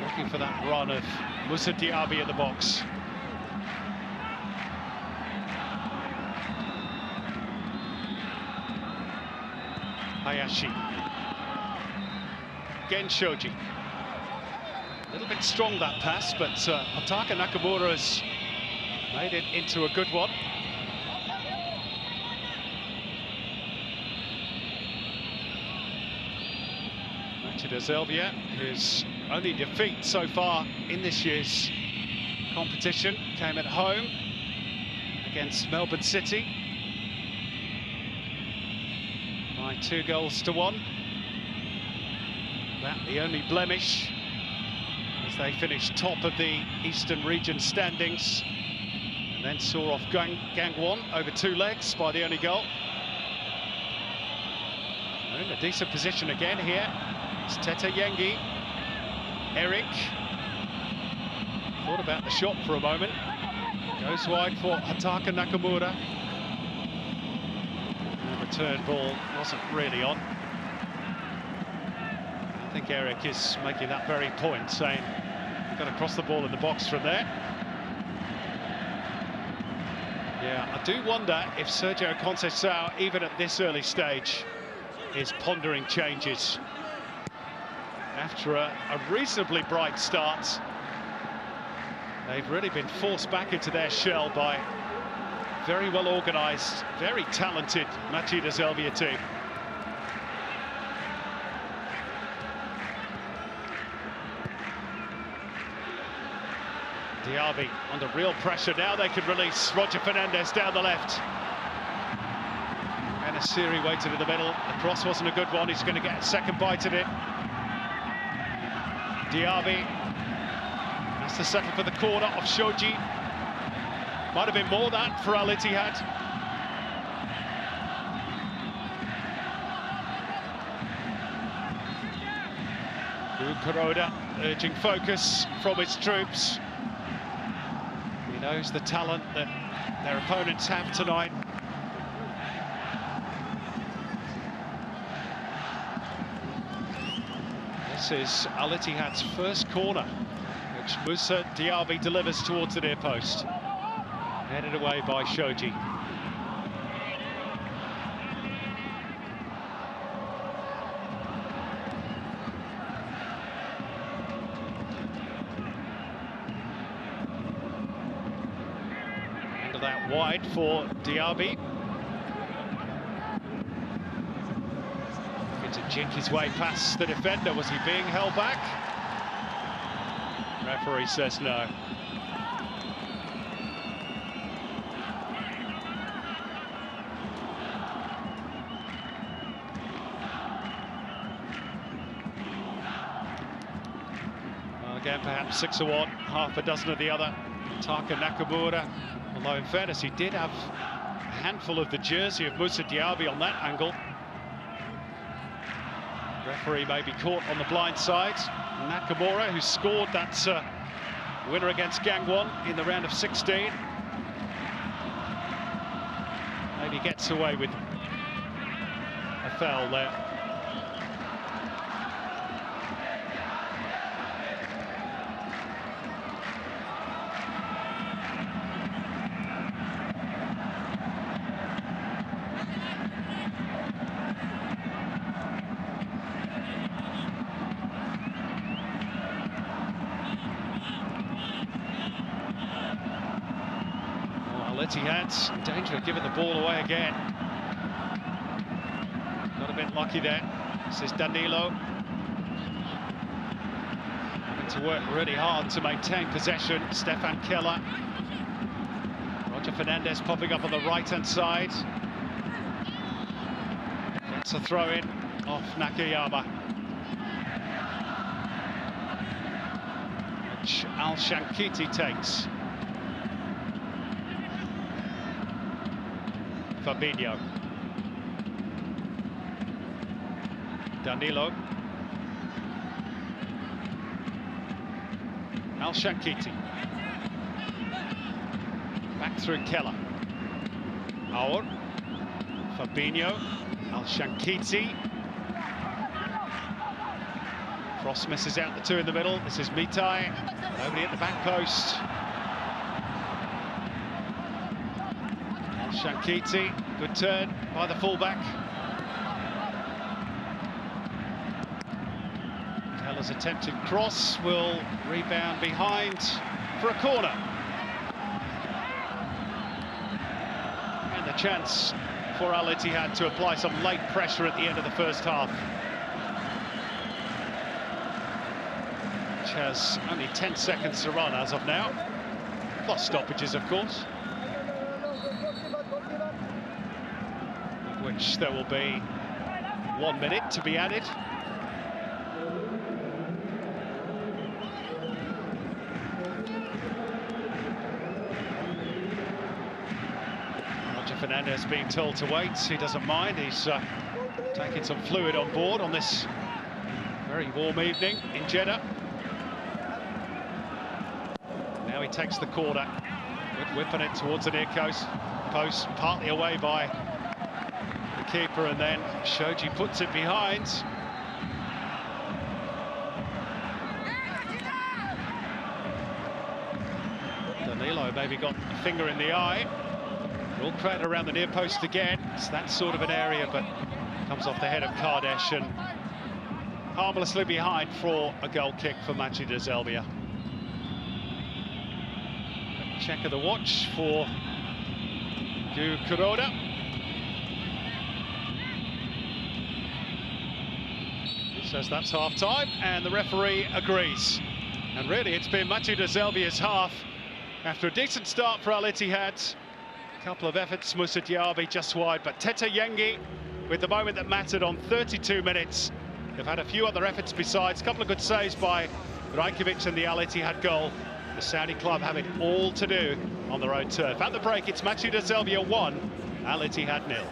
Looking for that run of Moussa Diaby in the box. Hayashi. Again, Shoji. A little bit strong, that pass, but Hataka Nakamura has made it into a good one. Machida Zelvia, his only defeat so far in this year's competition, came at home against Melbourne City by 2-1. That the only blemish as they finished top of the Eastern Region standings, and then saw off Gangwon over 2 legs by the only goal. They're in a decent position again here. It's Teta Yengi. Eric thought about the shot for a moment. Goes wide for Hataka Nakamura. The return ball wasn't really on. I think Eric is making that very point, saying you've got to cross the ball in the box from there. Yeah, I do wonder if Sergio Conceição, even at this early stage, is pondering changes. After a reasonably bright start, they've really been forced back into their shell by very well organised, very talented Machida Zelvia team. Diaby under real pressure now. They could release Roger Fernandez down the left. And Asiri waited in the middle. The cross wasn't a good one. He's going to get a second bite at it. Diaby has to settle for the corner of Shoji. Might have been more that for Al Ittihad. Kuroda urging focus from his troops. He knows the talent that their opponents have tonight. This is Al Ittihad's first corner, which Moussa Diaby delivers towards the near post. Headed away by Shoji. Under that wide for Diaby. To jink his way past the defender. Was he being held back? Referee says no. Well, again, perhaps 6 of one, half a dozen of the other. Taka Nakamura, although in fairness he did have a handful of the jersey of Moussa Diaby on that angle. Referee may be caught on the blind side. Nakamura, who scored that winner against Gangwon in the round of 16, maybe gets away with a foul there. Ittihad in danger of giving the ball away again. Got a bit lucky there. This is Danilo. Having to work really hard to maintain possession. Stefan Keller. Roger Fernandez popping up on the right-hand side. Gets a throw-in off Nakayama. Which Al-Shankiti takes. Fabinho. Danilo. Al-Shankiti. Back through Keller. Aur. Fabinho. Al-Shankiti. Cross misses out the 2 in the middle. This is Mitai. Nobody at the back post. Shankiti, good turn by the fullback. Salah's attempted cross will rebound behind for a corner. And the chance for Al Ittihad to apply some late pressure at the end of the first half, which has only 10 seconds to run as of now, plus stoppages, of course, of which there will be 1 minute to be added. Fernandez being told to wait. He doesn't mind. He's taking some fluid on board on this very warm evening in Jeddah. Now he takes the corner, whipping it towards the near post, partly away by the keeper, and then Shoji puts it behind. Danilo maybe got a finger in the eye. All crowd around the near post again. It's that sort of an area, but comes off the head of Kardesh and harmlessly behind for a goal kick for Machida Zelvia. Check of the watch for Gu Kuroda. He says that's half-time, and the referee agrees. And really, it's been Machida Zelvia's half after a decent start for Al Ittihad. Couple of efforts, Musa Diaby just wide, but Tete Yengi with the moment that mattered on 32 minutes. They've had a few other efforts besides, a couple of good saves by Rajkovic and the Al Ittihad goal. The Saudi club have it all to do on their own turf. At the break, it's Machida Zelvia 1, Al Ittihad 0.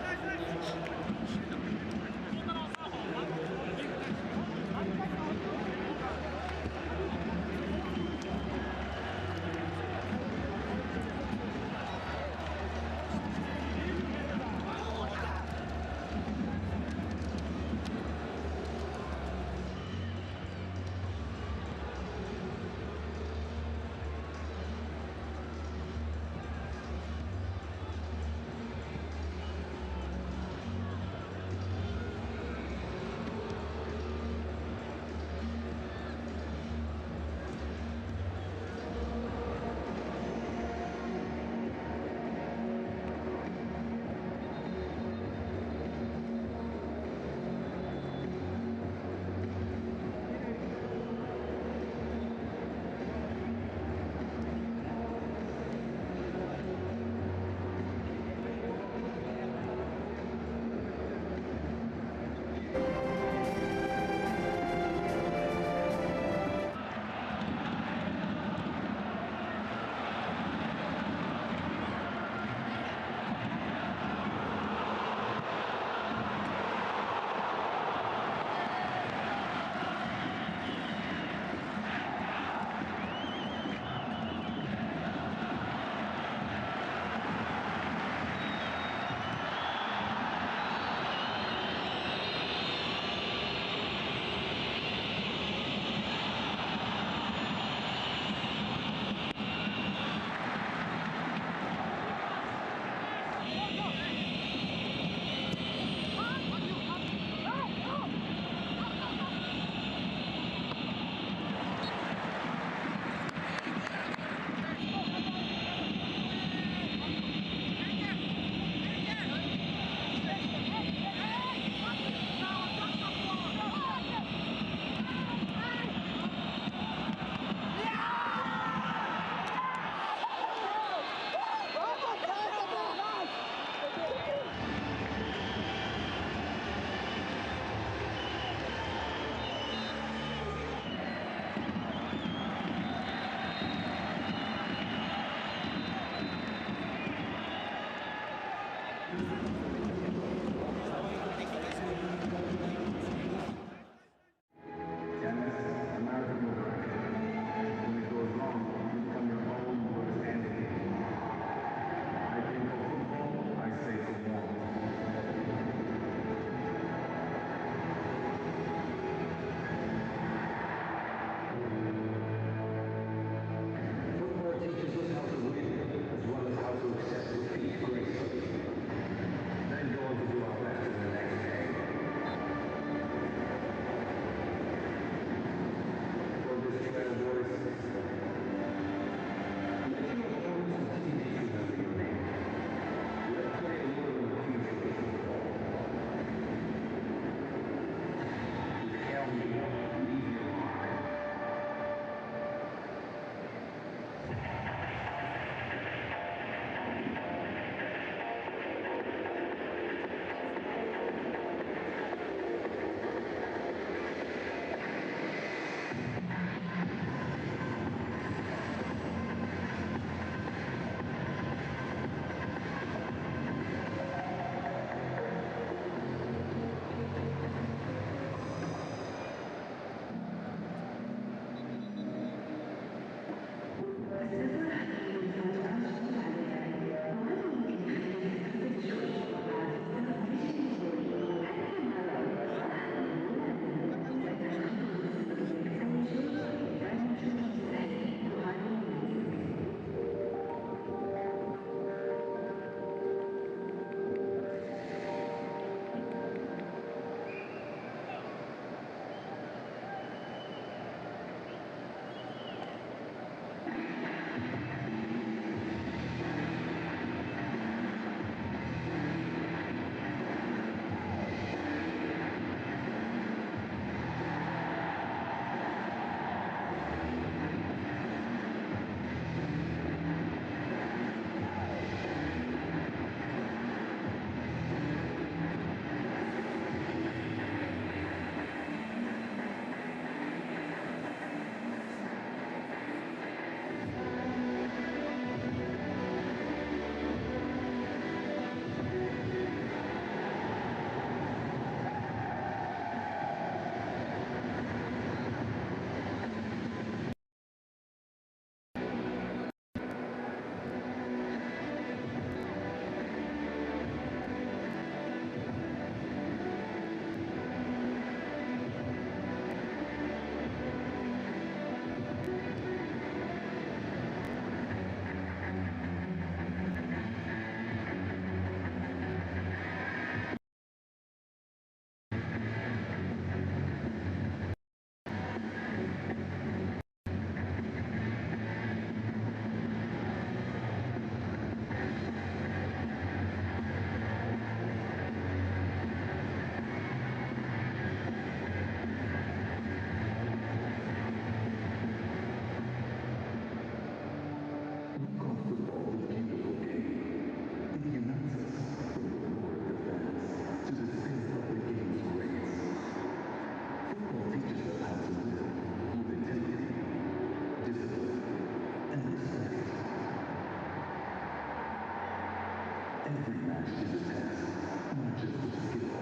Every match is a test, not just of skill,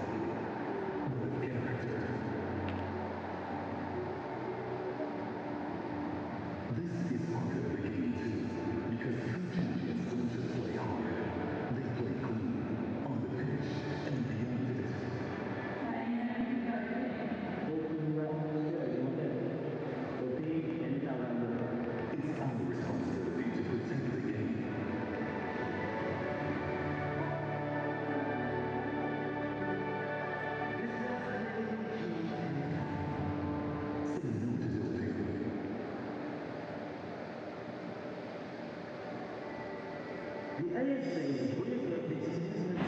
but of character. This is part of the game too, because true champions don't just play hard, they play clean, on the pitch and beyond it. It's our responsibility to protect the game. Say no to doping. The AFC reaffirmed its commitment.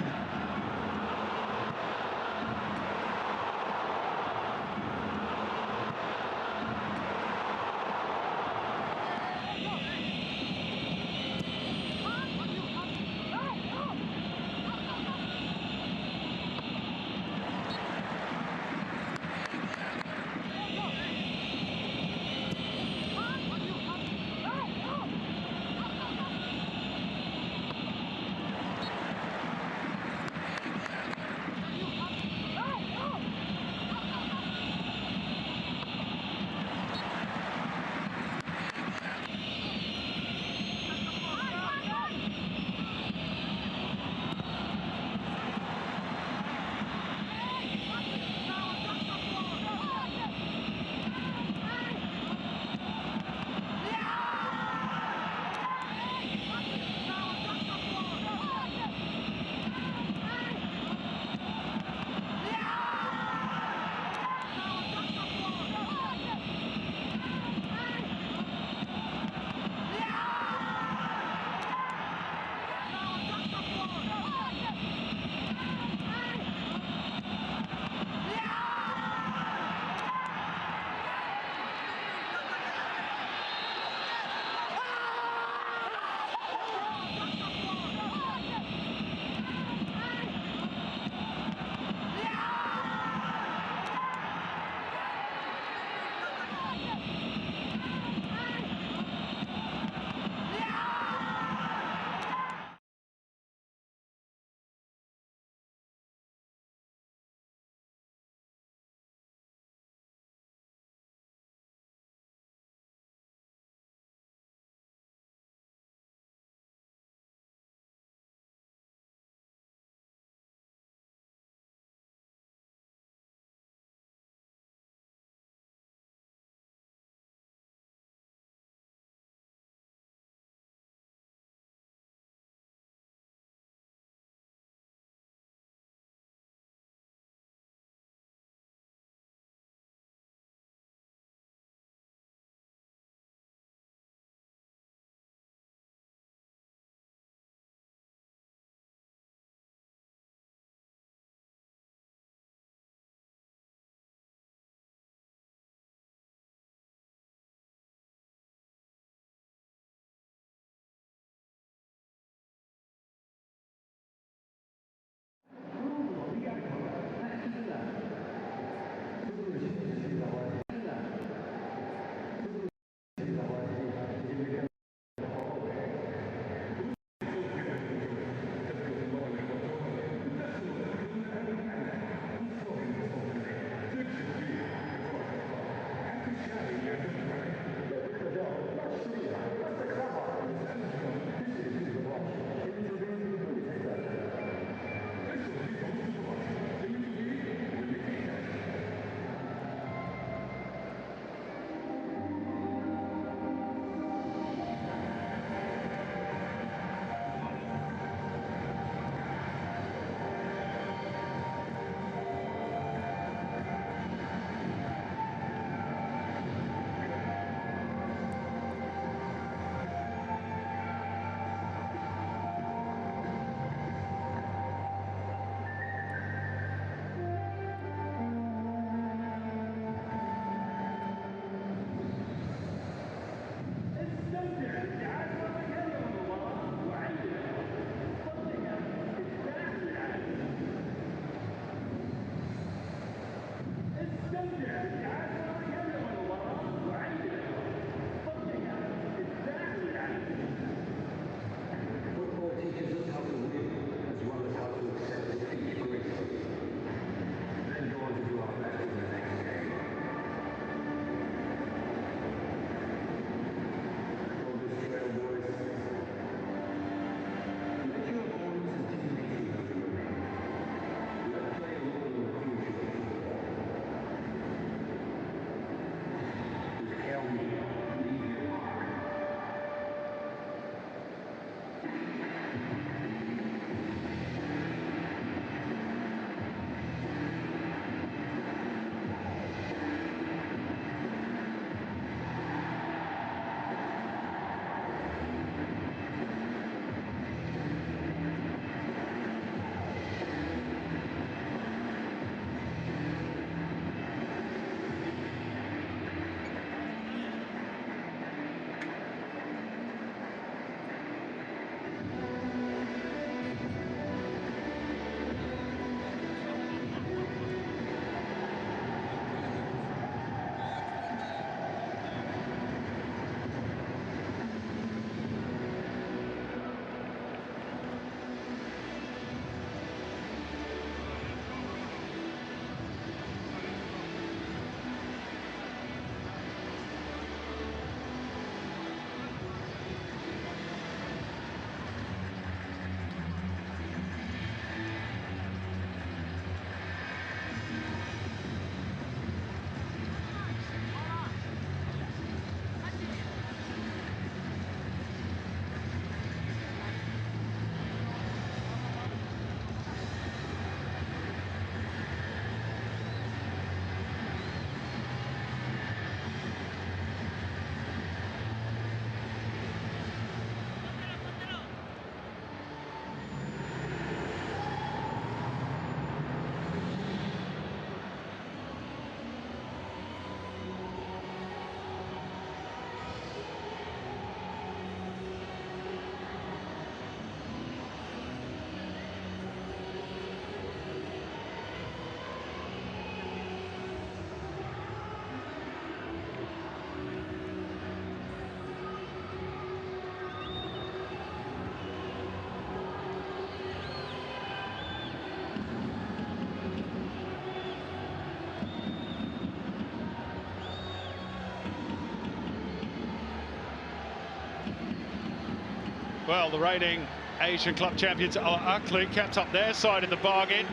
Well, the reigning Asian club champions Al-Ahly kept up their side of the bargain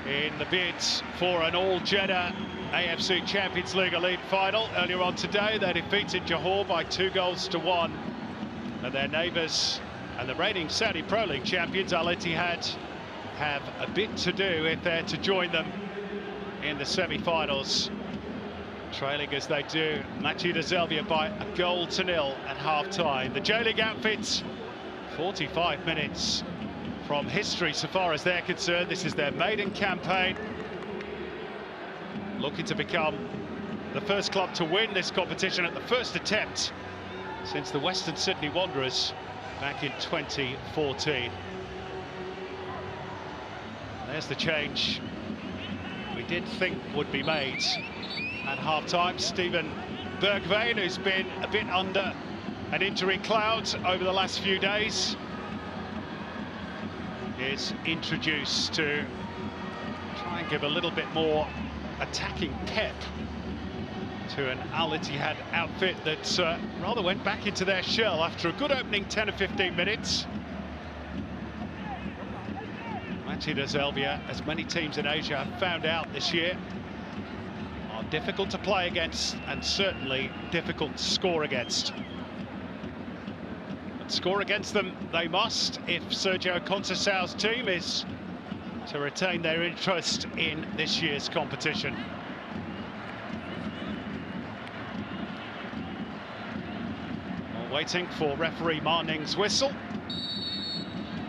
in the bid for an all-Jeddah AFC Champions League elite final. Earlier on today, they defeated Johor by 2-1. And their neighbours and the reigning Saudi Pro League champions Al-Ittihad have a bit to do if they're to join them in the semi-finals. Trailing as they do, Machida Zelvia by 1-0 at half-time. The J-League outfits, 45 minutes from history so far as they're concerned. This is their maiden campaign, looking to become the first club to win this competition at the first attempt since the Western Sydney Wanderers back in 2014. There's the change we did think would be made at half-time. Steven Bergwijn, who's been a bit under an injury cloud over the last few days, is introduced to try and give a little bit more attacking pep to an Al-Ittihad outfit that rather went back into their shell after a good opening 10 or 15 minutes. Machida Zelvia, as many teams in Asia have found out this year, are difficult to play against and certainly difficult to score against. But score against them they must if Sergio Conceição's team is to retain their interest in this year's competition. We're waiting for referee Marning's whistle.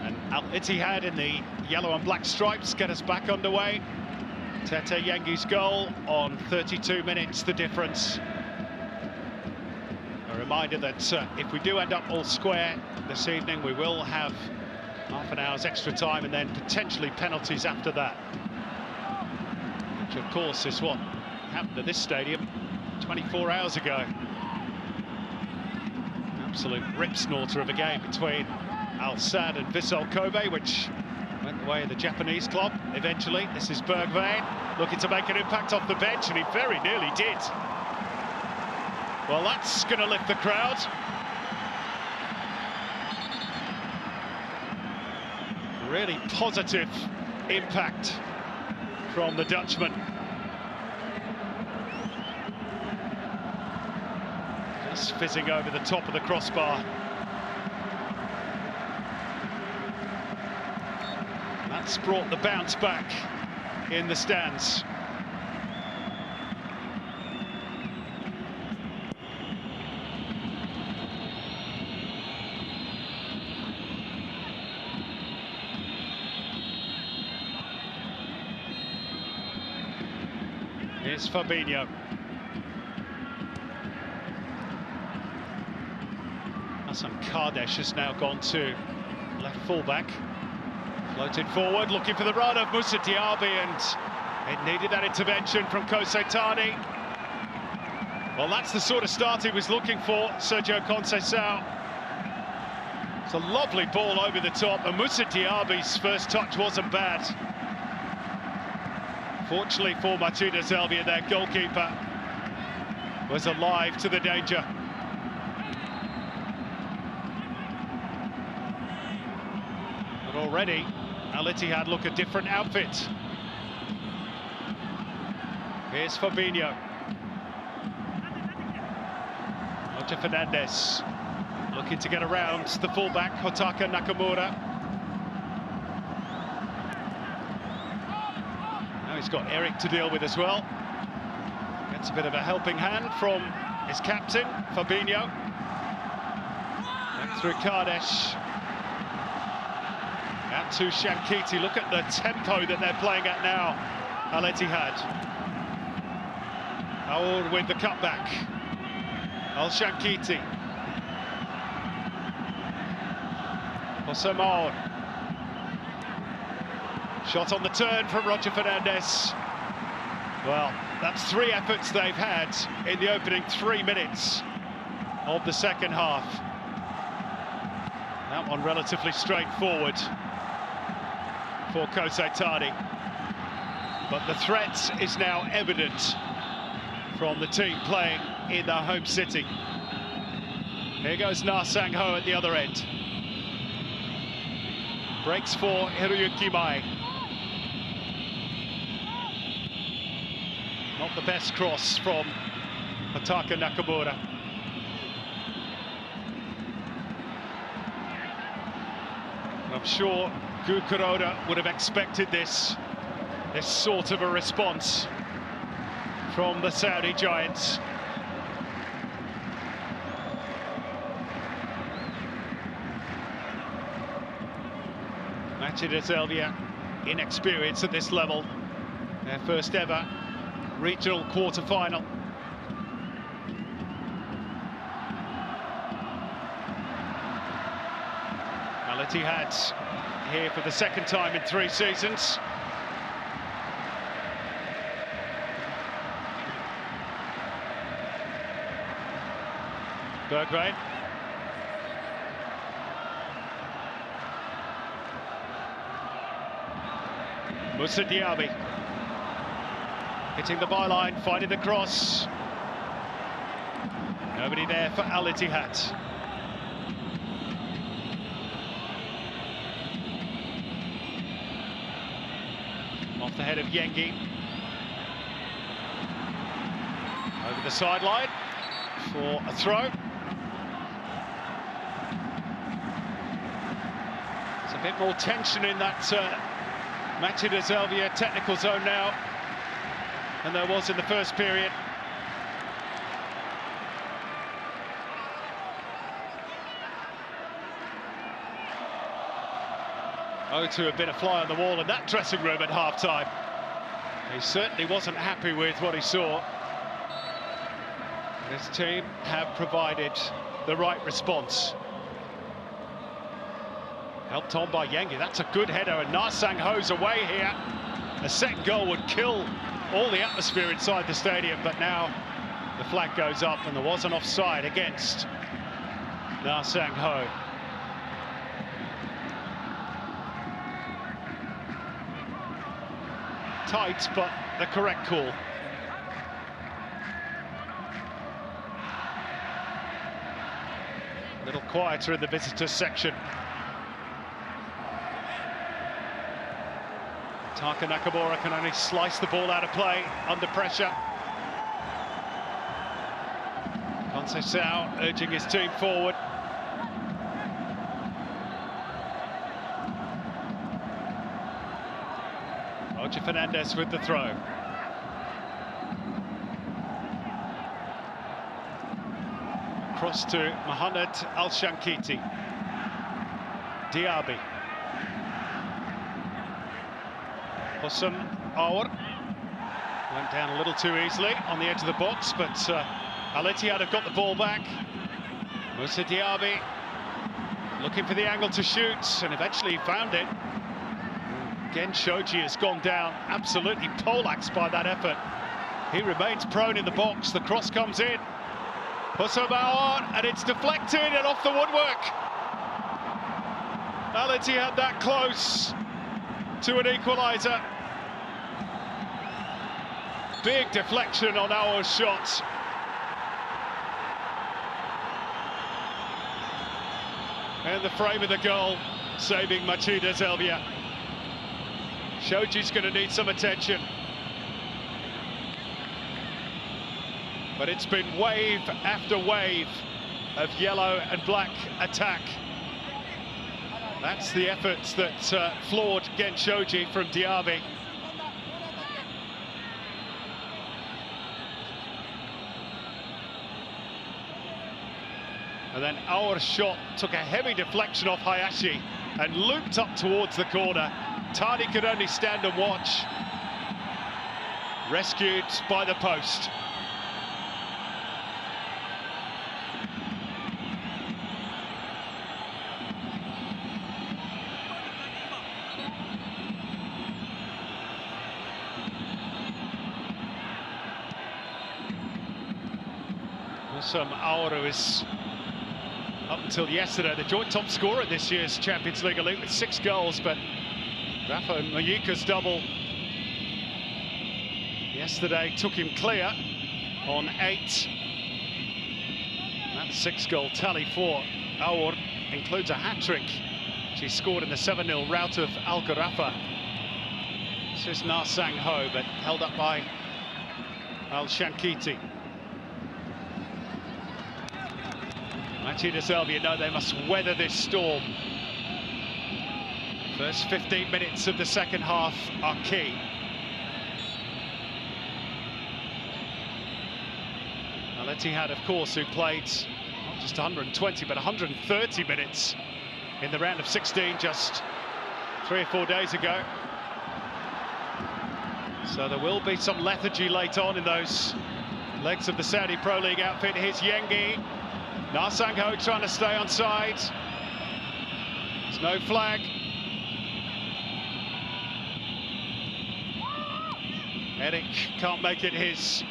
And Al-Ittihad in the yellow and black stripes get us back underway. Tete Yengi's goal on 32 minutes, the difference. A reminder that if we do end up all square this evening, we will have half an hour's extra time and then potentially penalties after that. Which, of course, is what happened at this stadium 24 hours ago. Absolute rip-snorter of a game between Al Sadd and Vissel Kobe, which went the way of the Japanese club eventually. This is Bergwijn looking to make an impact off the bench, and he very nearly did. Well, that's going to lift the crowd. Really positive impact from the Dutchman. Just fizzing over the top of the crossbar. That's brought the bounce back in the stands. Here's Fabinho. Hassan Kardesh has now gone to left fullback. Floated forward, looking for the run of Moussa Diaby, and it needed that intervention from Kosetani. Well, that's the sort of start he was looking for, Sergio Conceição. It's a lovely ball over the top, and Moussa Diaby's first touch wasn't bad. Fortunately for Machida Zelvia, their goalkeeper was alive to the danger. But already, Al-Ittihad look a different outfit. Here's Fabinho. Roger Fernandez looking to get around the fullback, Hotaka Nakamura. Now he's got Eric to deal with as well. Gets a bit of a helping hand from his captain, Fabinho. Back through Kardesh. Out to Shankiti. Look at the tempo that they're playing at now, Al-Ittihad. Aour with the cutback. Al-Shankiti. Hosam Aour. Shot on the turn from Roger Fernandez. Well, that's 3 efforts they've had in the opening 3 minutes of the second half. That one relatively straightforward for Kosetani. But the threat is now evident from the team playing in their home city. Here goes Na Sang-ho at the other end. Breaks for Hiroyuki Mai. Not the best cross from Hataka Nakamura. I'm sure Gu Kuroda would have expected this sort of a response from the Saudi giants. Machida Zelvia, inexperienced at this level, their first ever regional quarter-final. Ittihad here for the second time in 3 seasons. Bergwijn. Moussa Diaby hitting the byline, finding the cross. Nobody there for Al Ittihad. Off the head of Yengi. Over the sideline for a throw. There's a bit more tension in that Machida Zelvia technical zone now than there was in the first period. To have been a fly on the wall in that dressing room at half-time. He certainly wasn't happy with what he saw. This team have provided the right response. Helped on by Yengi. That's a good header, and Na Sang-ho's away here. A second goal would kill all the atmosphere inside the stadium, but now the flag goes up and there was an offside against Na Sang-ho. Tight, but the correct call. A little quieter in the visitors section. Taka Nakamura can only slice the ball out of play under pressure. Conceição urging his team forward. Roger Fernandez with the throw. Cross to Mohamed Al-Shankiti. Diaby. Hossam Aouar went down a little too easily on the edge of the box, but Al Ittihad have got the ball back. Moussa Diaby looking for the angle to shoot, and eventually found it. Again, Shoji has gone down, absolutely poleaxed by that effort. He remains prone in the box, the cross comes in. Hossam Aouar, and it's deflected and off the woodwork. Al Ittihad that close to an equaliser. Big deflection on Aouar's shot. And the frame of the goal, saving Machida Zelvia. Shoji's going to need some attention. But it's been wave after wave of yellow and black attack. That's the efforts that floored Gen Shoji from Diaby. And then our shot took a heavy deflection off Hayashi and looped up towards the corner. Tani could only stand and watch. Rescued by the post. Hossam Aouar is, up until yesterday, the joint top scorer this year's Champions League elite with 6 goals, but Rafa Mayuka's double yesterday took him clear on 8. That 6-goal tally for Awar includes a hat-trick. She scored in the 7-0 rout of Al Gharafa. This is Na Sang Ho, but held up by Al Shankiti. Machida Zelvia know they must weather this storm. First 15 minutes of the second half are key. Ittihad, of course, who played not just 120 but 130 minutes in the round of 16 just 3 or 4 days ago. So there will be some lethargy late on in those legs of the Saudi Pro League outfit. Here's Yengi. Na Sang Ho trying to stay on side. There's no flag. Eric can't make it his.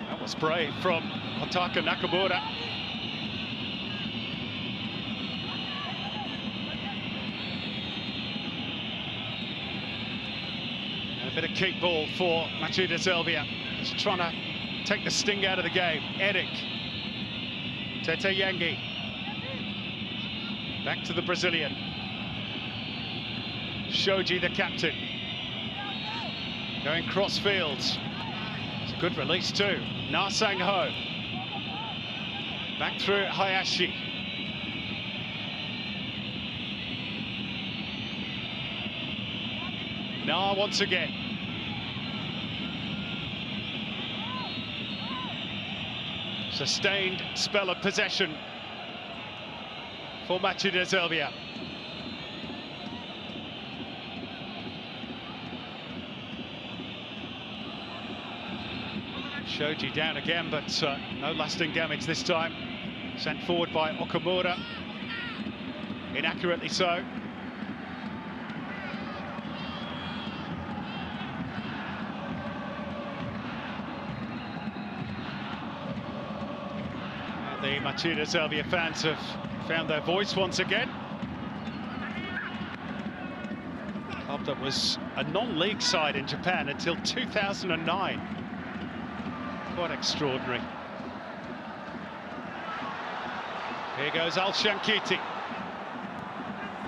That was brave from Otaka Nakamura. A bit of kick ball for Machida Zelvia. Just trying to take the sting out of the game. Eric. Tete Yengi. Back to the Brazilian. Shoji, the captain. Going cross field. It's a good release too. Na Sang Ho. Back through Hayashi. Na once again. Sustained spell of possession for Machida Zelvia. Shoji down again, but no lasting damage this time. Sent forward by Okamura. Inaccurately so. The Machida Zelvia fans have found their voice once again. Club that was a non-league side in Japan until 2009. Quite extraordinary. Here goes Al Shankiti.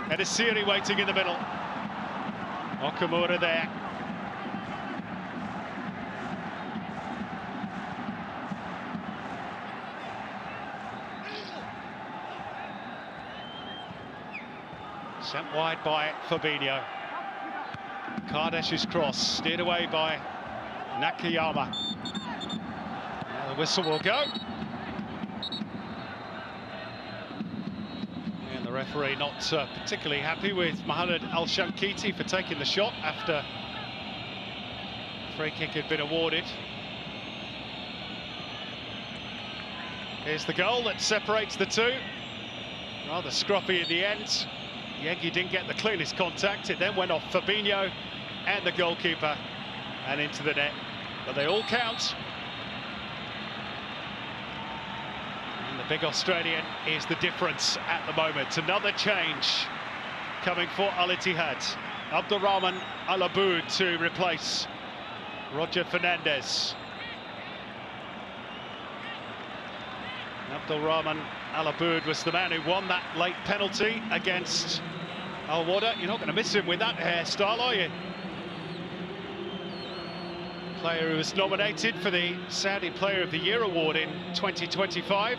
Edisiri waiting in the middle. Okamura there. Sent wide by Fabinho. Kardash's cross, steered away by Nakayama. Now the whistle will go. And the referee not particularly happy with Mohamed Al Shankiti for taking the shot after a free kick had been awarded. Here's the goal that separates the two. Rather scruffy in the end. Yengi didn't get the cleanest contact. It then went off Fabinho and the goalkeeper and into the net. But they all count. And the big Australian is the difference at the moment. Another change coming for Al Ittihad. Abdulrahman Al Aboud to replace Roger Fernandez. Abdulrahman Al Aboud was the man who won that late penalty against Al Wada. You're not going to miss him with that hairstyle, are you? Player who was nominated for the Saudi Player of the Year award in 2025.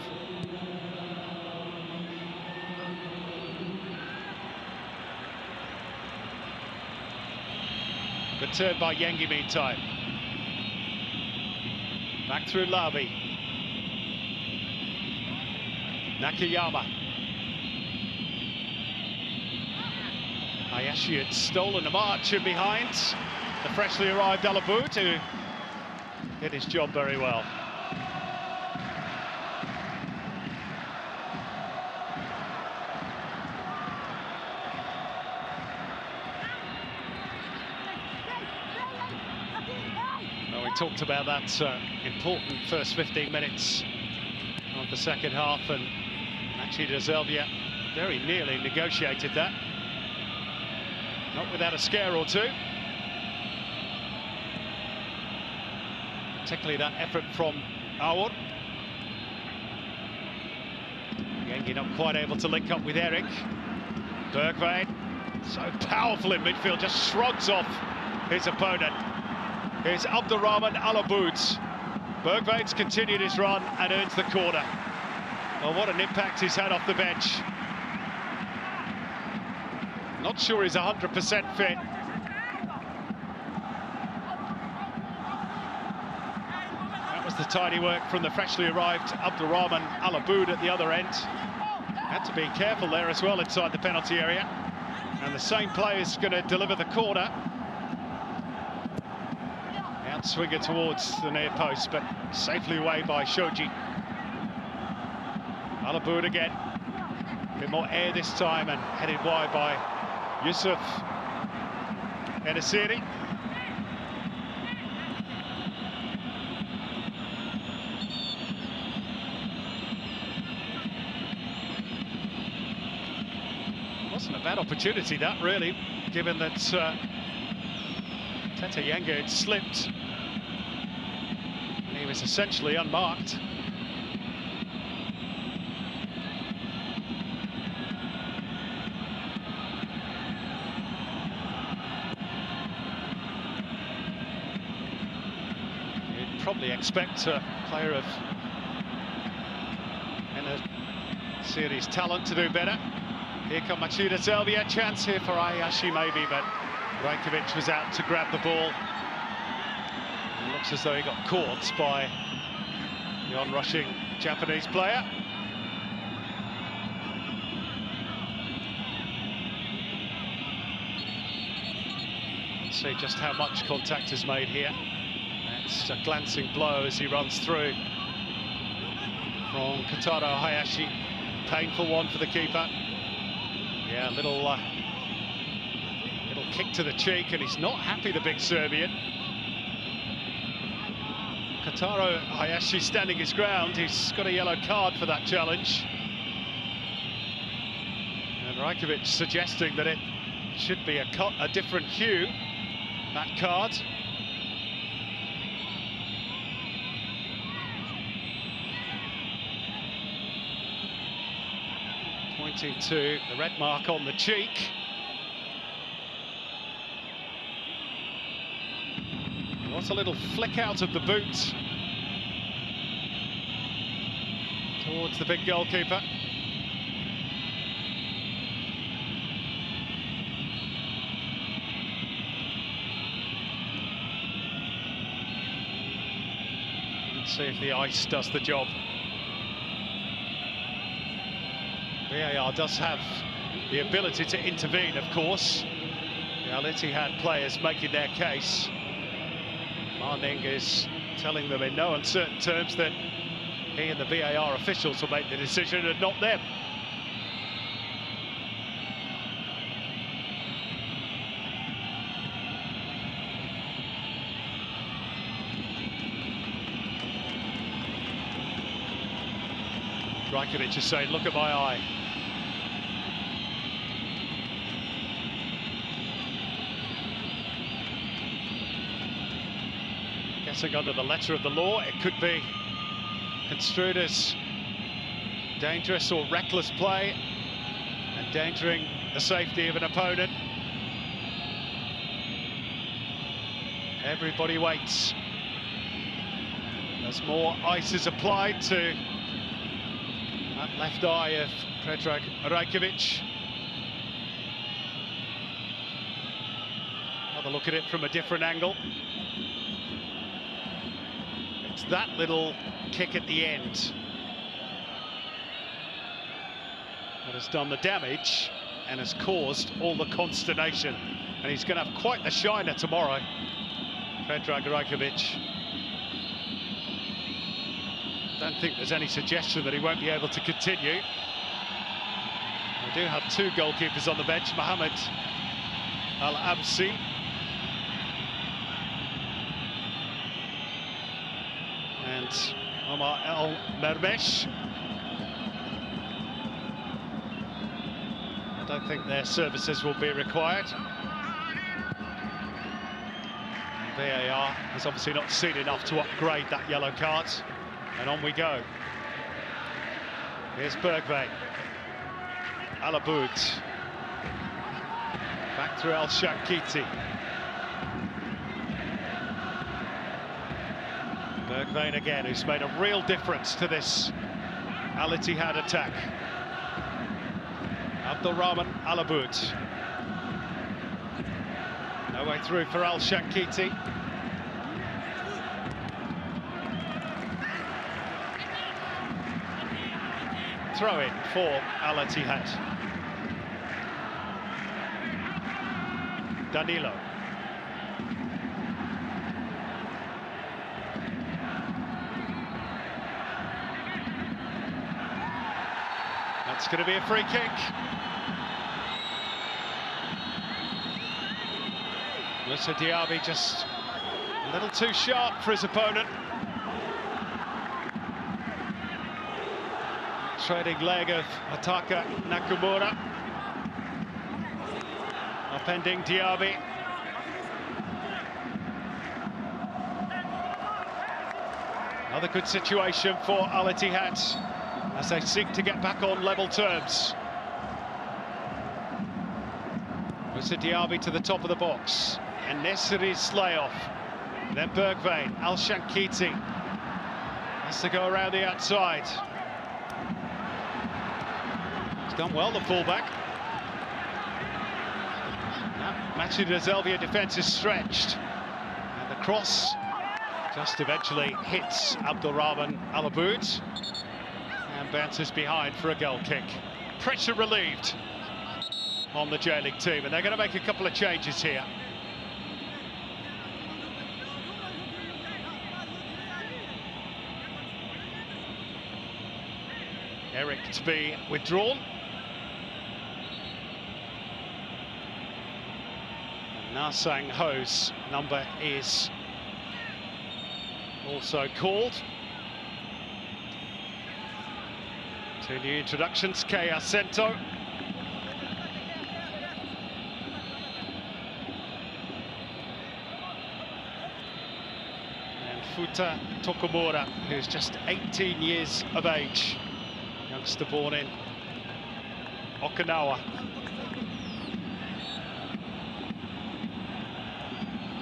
Good turn by Yengi meantime. Back through Lavi. Nakayama. Hayashi had stolen a march in behind the freshly arrived Al Aboud, who did his job very well. Well, we talked about that important first 15 minutes of the second half, and Machida Zelvia very nearly negotiated that. Not without a scare or two. Particularly that effort from Awar. You're not quite able to link up with Eric. Bergwijn, so powerful in midfield, just shrugs off his opponent. Here's Abdurrahman Alaboud. Bergwijn's continued his run and earns the corner. Well, what an impact he's had off the bench. Not sure he's 100% fit. That was the tidy work from the freshly arrived Abdurrahman Alaboud at the other end. Had to be careful there as well inside the penalty area. And the same player is going to deliver the corner. Outswinger towards the near post, but safely away by Shoji. Alaboud again. A bit more air this time and headed wide by Yusuf Enesiri. Wasn't a bad opportunity that, really, given that Tete Yenga had slipped. And he was essentially unmarked. You'd probably expect a player of Enesiri's talent to do better. Here come Machida Zelvia, chance here for Hayashi maybe, but Rajkovic was out to grab the ball. It looks as though he got caught by the on-rushing Japanese player. Let's see just how much contact is made here. It's a glancing blow as he runs through from Kotaro Hayashi. Painful one for the keeper. Yeah, little kick to the cheek, and he's not happy, the big Serbian. Kotaro Hayashi standing his ground. He's got a yellow card for that challenge. And Rajkovic suggesting that it should be a different hue, that card. Pointing to the red mark on the cheek. What's a little flick out of the boot towards the big goalkeeper. Let's see if the ice does the job. VAR does have the ability to intervene, of course. The Al Ittihad players making their case. Marning is telling them in no uncertain terms that he and the VAR officials will make the decision and not them. Rajkovic is saying, look at my eye. Guessing under the letter of the law, it could be construed as dangerous or reckless play, endangering the safety of an opponent. Everybody waits as more ice is applied to that left eye of Predrag Rajkovic. Another look at it from a different angle. It's that little kick at the end that has done the damage and has caused all the consternation. And he's going to have quite the shiner tomorrow, Predrag Rajkovic. I don't think there's any suggestion that he won't be able to continue. We do have two goalkeepers on the bench, Mohamed Al-Absi and Omar El-Mermesh. I don't think their services will be required. VAR has obviously not seen enough to upgrade that yellow card. And on we go. Here's Bergwijn. Alaboud. Back through Al-Shankiti. Bergwijn again, who's made a real difference to this Al-Ittihad attack. Abdulrahman Alaboud. No way through for Al-Shankiti. Throw in for Al-Ittihad. Danilo. That's going to be a free kick. Moussa Diaby just a little too sharp for his opponent. Trading leg of Ataka Nakamura. Upending Diaby. Another good situation for Al-Ittihad as they seek to get back on level terms. Moussa Diaby to the top of the box. And Nesri's layoff. Then Bergwijn, Al-Shankiti has to go around the outside. He's done well, the fullback. Machida Zelvia defence is stretched. And the cross just eventually hits Abdulrahman Alaboud and bounces behind for a goal kick. Pressure relieved on the J-League team, and they're going to make a couple of changes here. Eric to be withdrawn. And Nasang Ho's number is also called. Two new introductions, Kay Asento. And Futa Tokumura, who's just 18 years of age. Youngster born in Okinawa.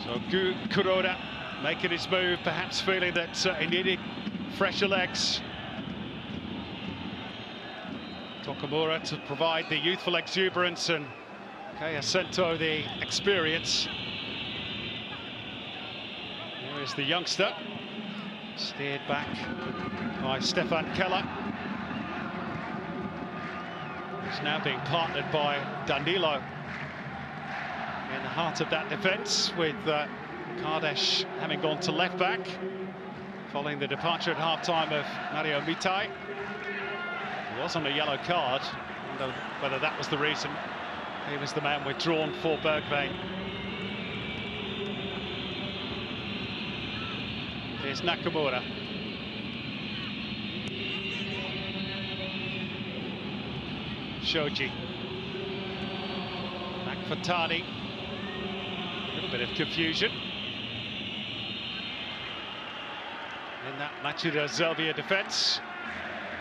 So Kuroda making his move, perhaps feeling that he needed fresher legs. Tokumura to provide the youthful exuberance and Kay Asento the experience. Here is the youngster, steered back by Stefan Keller. He's now being partnered by Danilo in the heart of that defence, with Kardesh having gone to left back following the departure at half-time of Mario Mitai. He was on a yellow card. I wonder whether that was the reason he was the man withdrawn for Bergwijn. Here's Nakamura. Shoji. Back for Tani. A little bit of confusion in that Machida Zelvia defence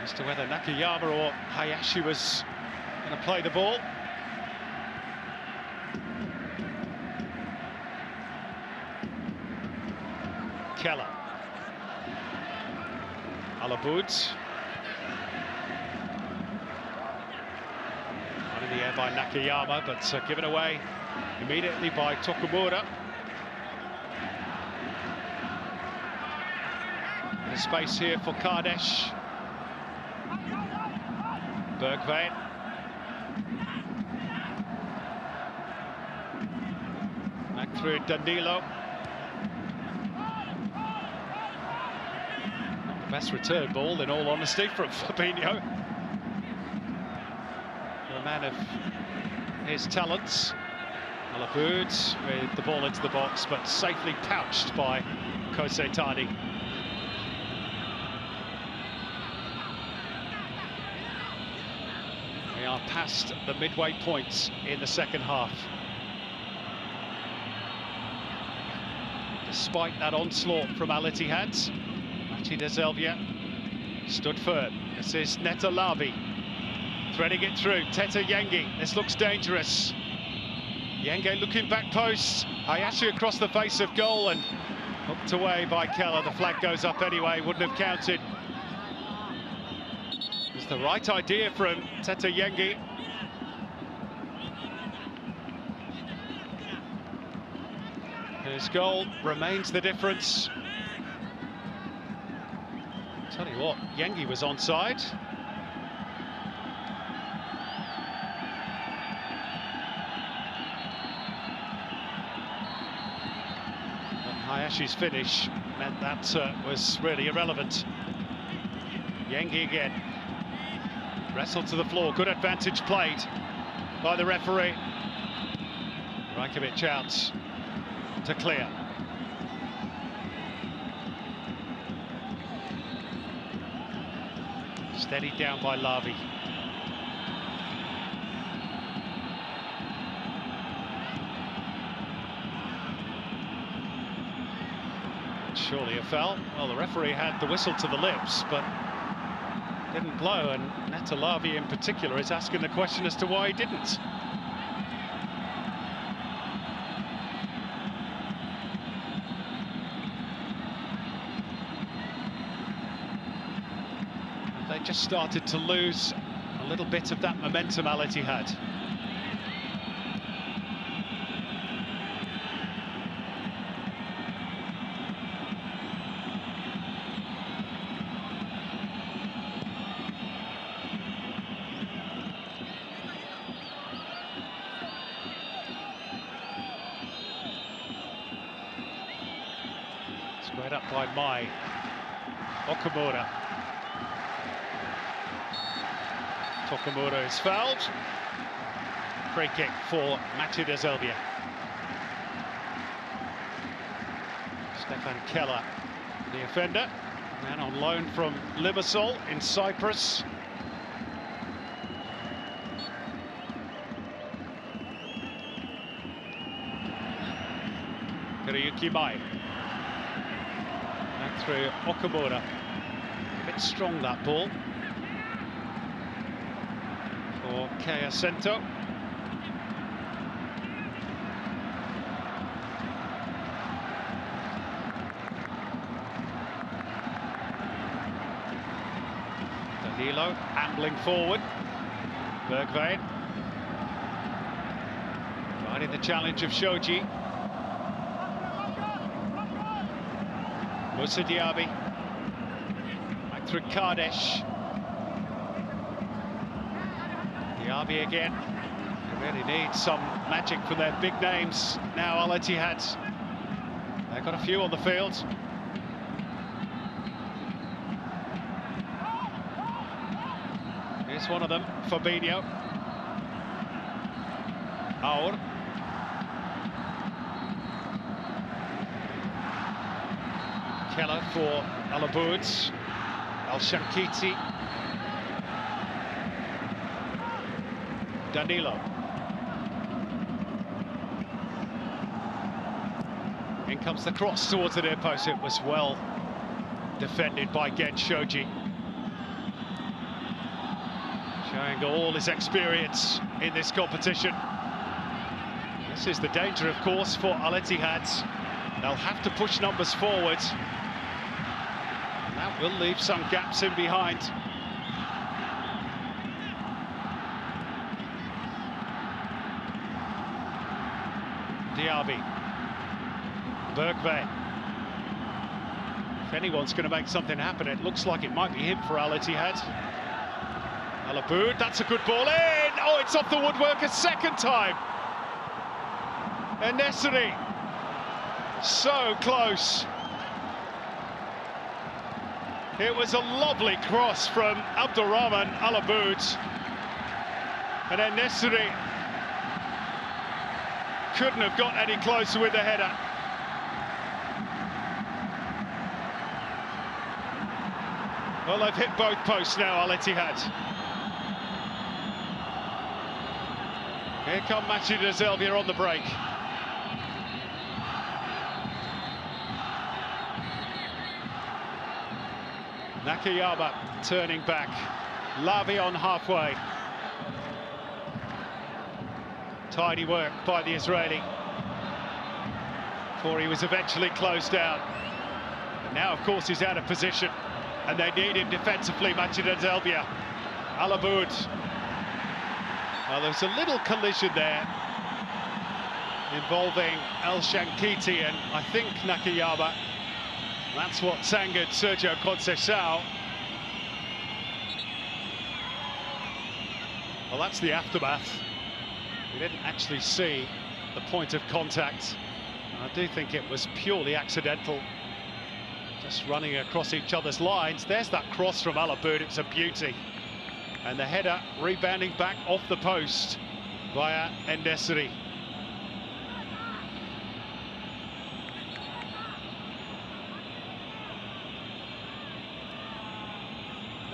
as to whether Nakayama or Hayashi was going to play the ball. Keller. Alaboud. In the air by Nakayama, but given away immediately by Tokumura. There's space here for Kardesh. Bergwijn. Back through Danilo. Not the best return ball, in all honesty, from Fabinho. A man of his talents. Alaboud with the ball into the box, but safely pouched by Kosei Tani. We are past the midway point in the second half. Despite that onslaught from Al-Ittihad, Machida Zelvia stood firm. This is Netalavi threading it through. Teta Yengi, this looks dangerous. Yengi looking back post. Hayashi across the face of goal and hooked away by Keller. The flag goes up anyway, wouldn't have counted. It's the right idea from Teta Yengi. His goal remains the difference. Tell you what, Yengi was onside. Hayashi's finish meant that was really irrelevant. Yengi again. Wrestled to the floor, good advantage played by the referee. Rajkovic out to clear. Steadied down by Lavi. Surely a foul. Well, the referee had the whistle to the lips, but didn't blow, and Netalavi in particular is asking the question as to why he didn't. They just started to lose a little bit of that momentum Al Ittihad. Squared up by Mai. Okamura. Tokamura is fouled. Free kick for Machida Zelvia. Stefan Keller, the offender, man on loan from Limassol in Cyprus. Kuriyuki Mai. Back through Okamura. A bit strong, that ball. For Kea Sento. Danilo ambling forward. Bergwijn riding the challenge of Shoji. Moussa Diaby. Back through Kardesh. Diaby again. They really need some magic from their big names now, Al Ittihad. They've got a few on the field. Here's one of them, Fabinho. Aur. Keller for Alaboud. Al-Shankiti. Danilo. In comes the cross towards the near post. It was well defended by Gen Shoji. Showing all his experience in this competition. This is the danger, of course, for Al Ittihad. They'll have to push numbers forward. And that will leave some gaps in behind. Diaby. Bergwijn. If anyone's going to make something happen, it looks like it might be him for Al Ittihad. Alaboud, that's a good ball in! Oh, it's off the woodwork a second time! And Nesri, so close. It was a lovely cross from Abdurrahman Alaboud. And then Nesri couldn't have got any closer with the header. Well, they've hit both posts now, Al Ittihad. Here come Machida Zelvia on the break. Nakayama turning back. Lavi on halfway. Tidy work by the Israeli before he was eventually closed down. And now, of course, he's out of position, and they need him defensively. Machida Zelvia, Alaboud. Well, there was a little collision there involving El Shankiti and I think Nakayama. That's what angered Sergio Conceição. Well, that's the aftermath. We didn't actually see the point of contact. I do think it was purely accidental, just running across each other's lines. There's that cross from Alaboud, it's a beauty. And the header rebounding back off the post via En-Nesyri.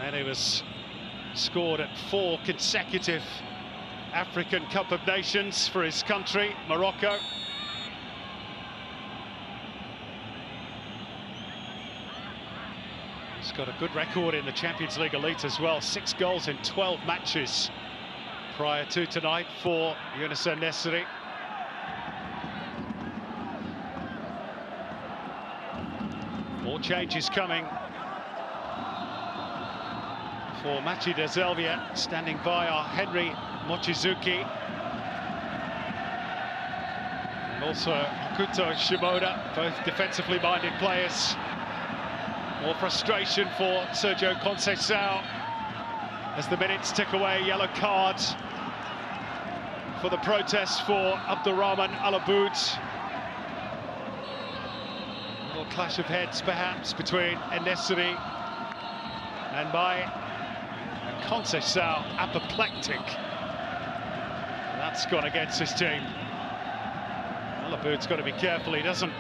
And it was scored at 4 consecutive African Cup of Nations for his country, Morocco. He's got a good record in the Champions League Elite as well. 6 goals in 12 matches prior to tonight for Yunus En-Nesyri. More changes coming for Machida Zelvia. Standing by are Henry Mochizuki and also Hokuto Shimoda, both defensively minded players. More frustration for Sergio Conceição as the minutes tick away. Yellow card for the protest for Abdurrahman Alaboud. A little clash of heads perhaps between En-Nesyri and Conceição, apoplectic. That's gone against his team. Alaboud's got to be careful he doesn't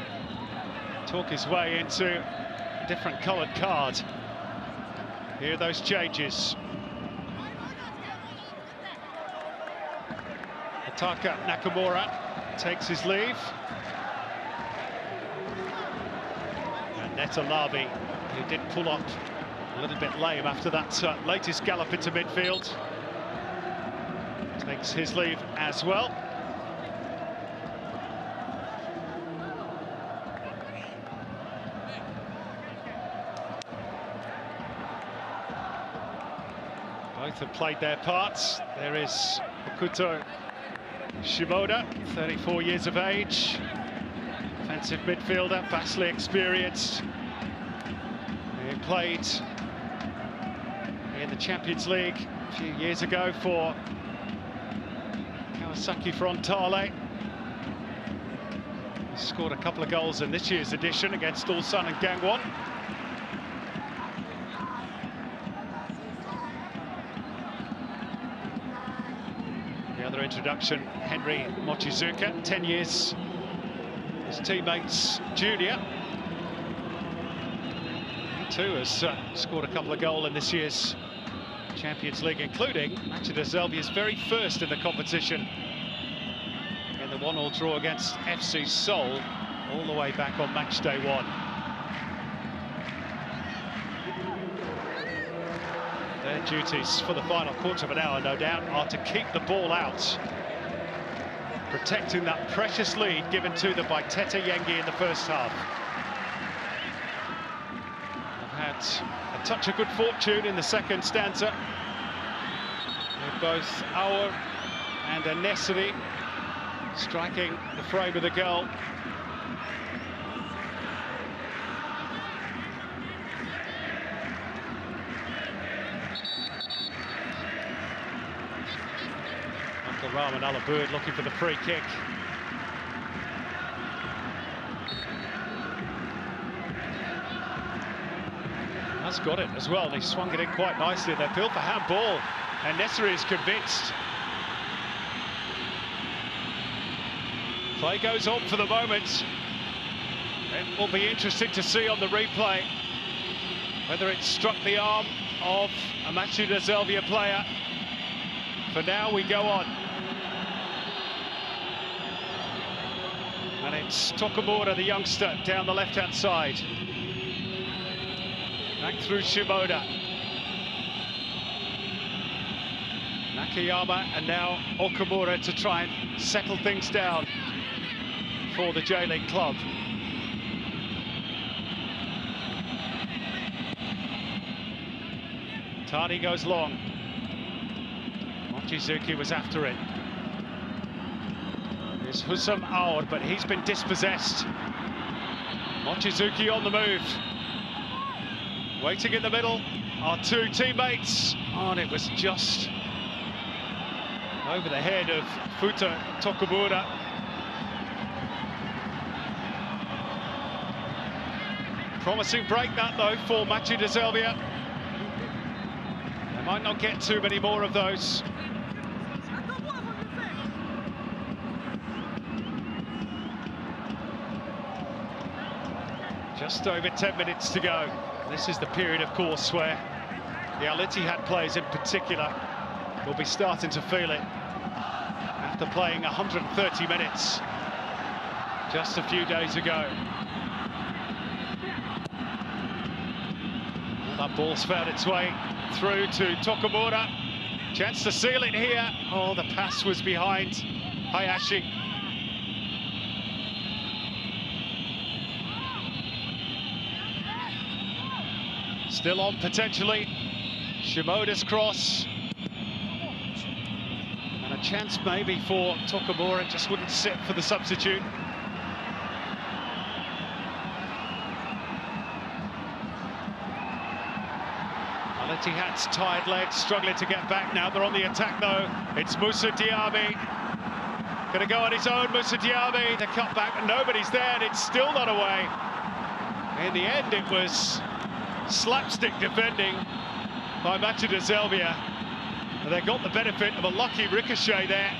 talk his way into a different coloured card. Here are those changes. Ataka Nakamura takes his leave. And Neta Lavi, who did pull up a little bit lame after that latest gallop into midfield, takes his leave as well. Both have played their parts. There is Hokuto Shimoda, 34 years of age, defensive midfielder, vastly experienced. He played in the Champions League a few years ago for Kawasaki Frontale. He scored a couple of goals in this year's edition against Ulsan and Gangwon. The other introduction, Henry Mochizuki, 10 years his teammates junior. He too has scored a couple of goals in this year's Champions League, including Machida Zelvia's very first in the competition in the 1-1 draw against FC Seoul, all the way back on match day 1. Their duties for the final quarter of an hour, no doubt, are to keep the ball out, protecting that precious lead given to them by Tete Yengi in the first half. They've had a touch of good fortune in the second stanza, with both Aouar and En-Nesyri striking the frame of the goal. Abdurrahman Alaboud looking for the free kick. Has got it as well. He swung it in quite nicely. They're built for handball, and En-Nesyri is convinced. Play goes on for the moment. It will be interesting to see on the replay whether it struck the arm of a Machida Zelvia player. For now, we go on. And it's Tokumura, the youngster, down the left-hand side. Back through Shimoda. Nakayama and now Okamura to try and settle things down for the J-League club. Tani goes long. Mochizuki was after it. There's Hussam Aour, but he's been dispossessed. Mochizuki on the move. Waiting in the middle are two teammates. Oh, and it was just over the head of Futa Tokumura. Promising break that though for Machida Zelvia. They might not get too many more of those. Just over 10 minutes to go. This is the period, of course, where the Ittihad players in particular will be starting to feel it after playing 130 minutes just a few days ago. Well, that ball's found its way through to Tokumura. Chance to seal it here. Oh, the pass was behind Hayashi. Still on potentially. Shimoda's cross. And a chance maybe for Tokumura, just wouldn't sit for the substitute. Ittihad's tired legs, struggling to get back now. They're on the attack though. It's Moussa Diaby. Gonna go on his own, Moussa Diaby. The cut back and nobody's there, and it's still not away. In the end, it was slapstick defending by Machida Zelvia. And they got the benefit of a lucky ricochet there,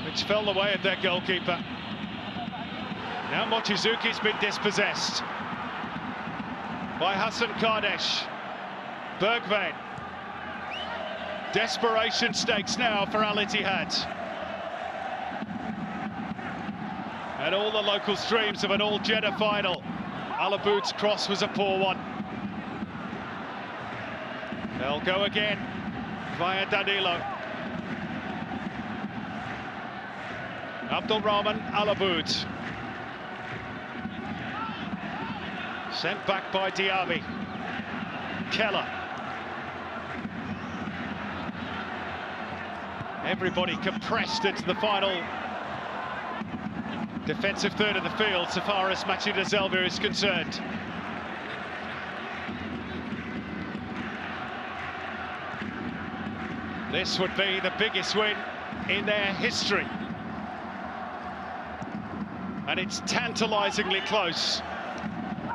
which fell the way of their goalkeeper. Now Mochizuki's been dispossessed by Hassan Kardesh. Bergveen. Desperation stakes now for Ittihad. And all the local streams of an all-Jeddah final. Alaboud's cross was a poor one. They'll go again via Danilo. Abdulrahman Alaboud. Sent back by Diaby. Keller. Everybody compressed into the final defensive third of the field so far as Machida Zelvia is concerned. This would be the biggest win in their history. And it's tantalisingly close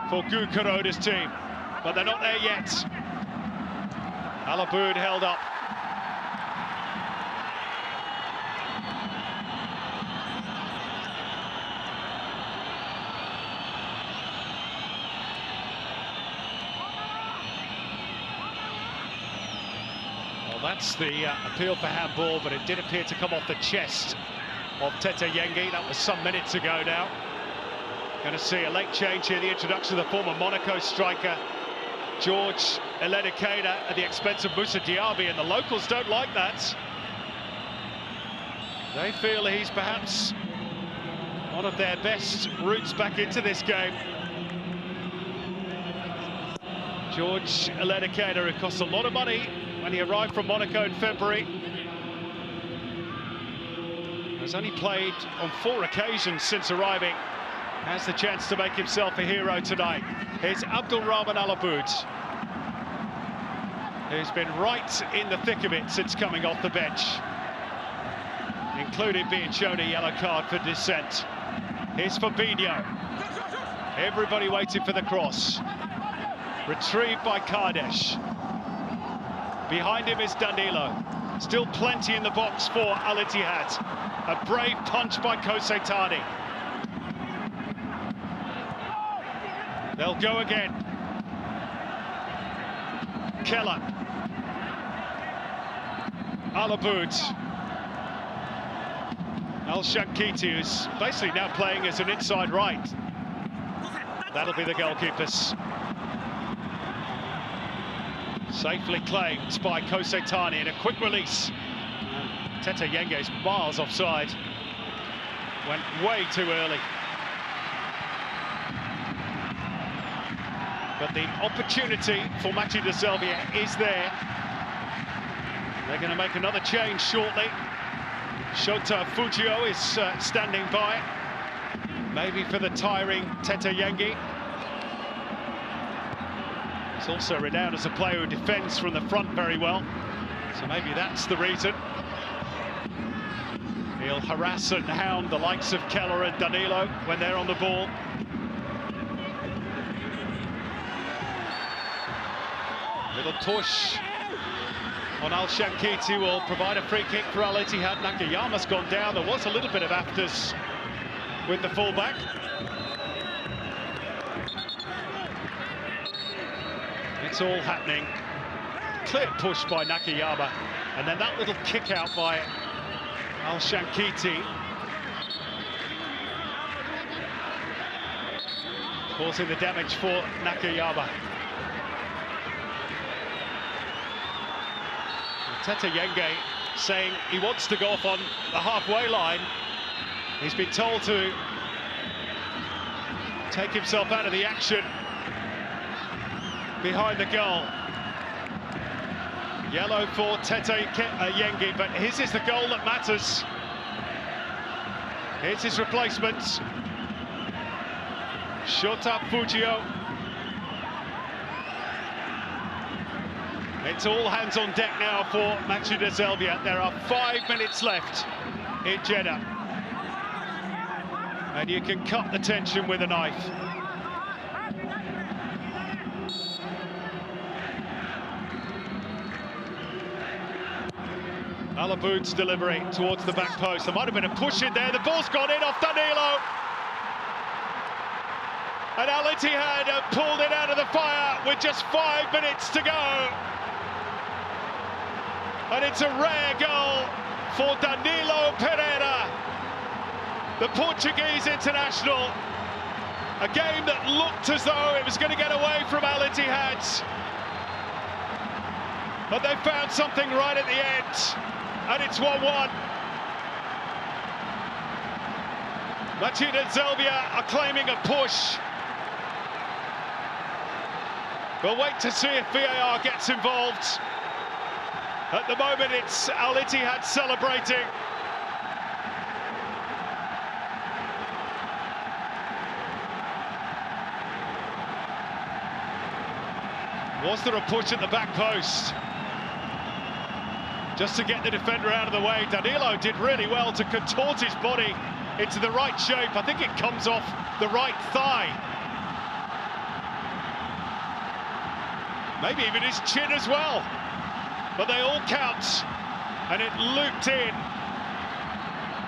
for Gu Kuroda's team. But they're not there yet. Alaboud held up. That's the appeal for handball, but it did appear to come off the chest of Tete Yengi. That was some minutes ago now. Going to see a late change here, the introduction of the former Monaco striker, George Eledikada, at the expense of Moussa Diaby, and the locals don't like that. They feel he's perhaps one of their best routes back into this game. George Eledikada, who cost a lot of money when he arrived from Monaco in February. Has only played on 4 occasions since arriving. Has the chance to make himself a hero tonight. Here's Abdulrahman Alaboud, who's been right in the thick of it since coming off the bench, including being shown a yellow card for dissent. Here's Fabinho. Everybody waiting for the cross. Retrieved by Kardesh. Behind him is Danilo. Still plenty in the box for Ittihad. A brave punch by Kosei Tani. They'll go again. Keller. Alaboud. Al-Shankiti, who's basically now playing as an inside right. That'll be the goalkeepers. Safely claimed by Kosetani in a quick release. Tete Yenge's miles offside. Went way too early. But the opportunity for Machida Zelvia is there. They're going to make another change shortly. Shota Fujio is standing by. Maybe for the tiring Tete Yengi. He's also renowned as a player who defends from the front very well. So maybe that's the reason. He'll harass and hound the likes of Keller and Danilo when they're on the ball. Little push on Al-Shankiti will provide a free kick for Al-Ittihad. Nakayama's gone down. There was a little bit of afters with the fullback. It's all happening. Clear push by Nakayama. And then that little kick out by Al-Shankiti. Causing the damage for Nakayama. Tete Yenge saying he wants to go off on the halfway line. He's been told to take himself out of the action behind the goal. Yellow for Tete Yengi, but his is the goal that matters. Here's his replacement. Shota Fujio. It's all hands on deck now for Machida Zelvia. There are 5 minutes left in Jeddah. And you can cut the tension with a knife. Alaboud's delivery towards the back post. There might have been a push in there. The ball's gone in off Danilo. And Al-Ittihad have pulled it out of the fire with just 5 minutes to go. And it's a rare goal for Danilo Pereira, the Portuguese international. A game that looked as though it was going to get away from Al-Ittihad. But they found something right at the end, and it's 1-1. Machida Zelvia are claiming a push. We'll wait to see if VAR gets involved. At the moment, it's Al-Ittihad celebrating. Was there a push at the back post? Just to get the defender out of the way. Danilo did really well to contort his body into the right shape. I think it comes off the right thigh. Maybe even his chin as well. But they all count, and it looped in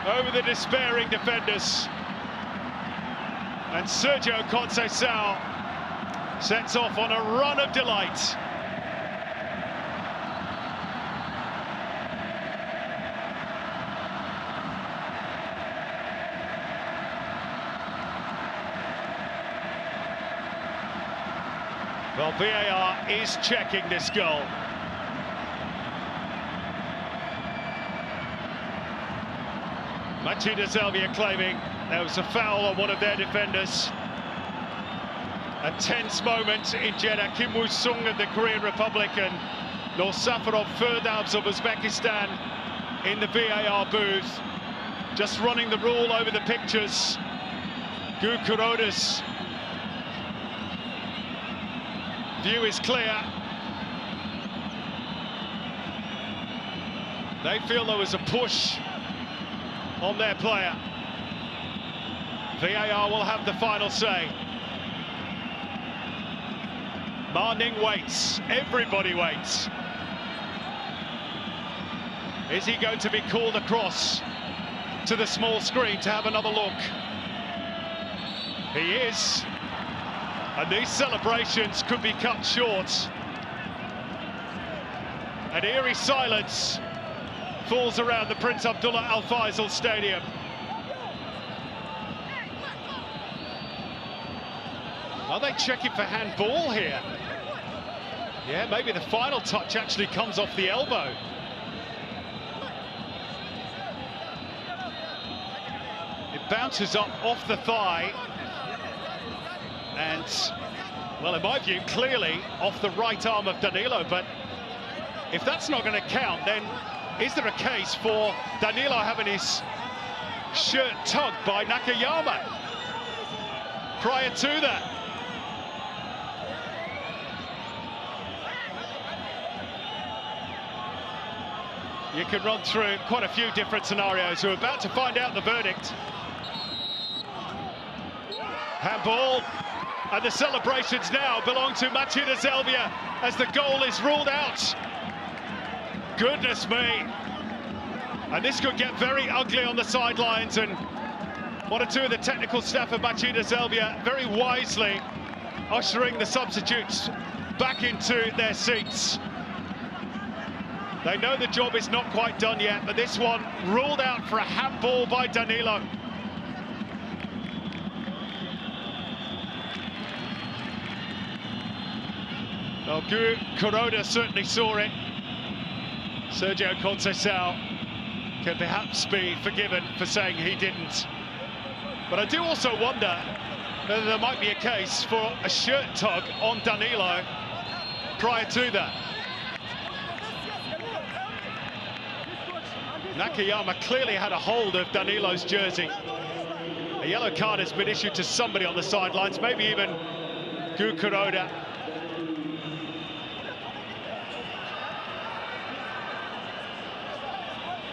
over the despairing defenders. And Sergio Conceição sets off on a run of delight. Well, VAR is checking this goal. Machida Zelvia claiming there was a foul on one of their defenders. A tense moment in Jeddah. Kim Woo-sung of the Korean Republic and Nursafarov Ferdavs of Uzbekistan in the VAR booth. Just running the rule over the pictures. Gu Kuroda's view is clear. They feel there was a push on their player. VAR will have the final say. Ma Ning waits. Everybody waits. Is he going to be called across to the small screen to have another look? He is. And these celebrations could be cut short. An eerie silence falls around the Prince Abdullah Al Faisal Stadium. Are they checking for handball here? Yeah, maybe the final touch actually comes off the elbow. It bounces up off the thigh. And, well, in my view, clearly off the right arm of Danilo. But if that's not going to count, then is there a case for Danilo having his shirt tugged by Nakayama prior to that? You can run through quite a few different scenarios. We're about to find out the verdict. Handball, and the celebrations now belong to Machida Zelvia as the goal is ruled out. Goodness me. And this could get very ugly on the sidelines, and one or two of the technical staff of Machida Zelvia very wisely ushering the substitutes back into their seats. They know the job is not quite done yet, but this one ruled out for a handball by Danilo. Well, Kuroda certainly saw it. Sergio Conceição can perhaps be forgiven for saying he didn't. But I do also wonder whether there might be a case for a shirt tug on Danilo prior to that. Nakayama clearly had a hold of Danilo's jersey. A yellow card has been issued to somebody on the sidelines, maybe even Kuroda.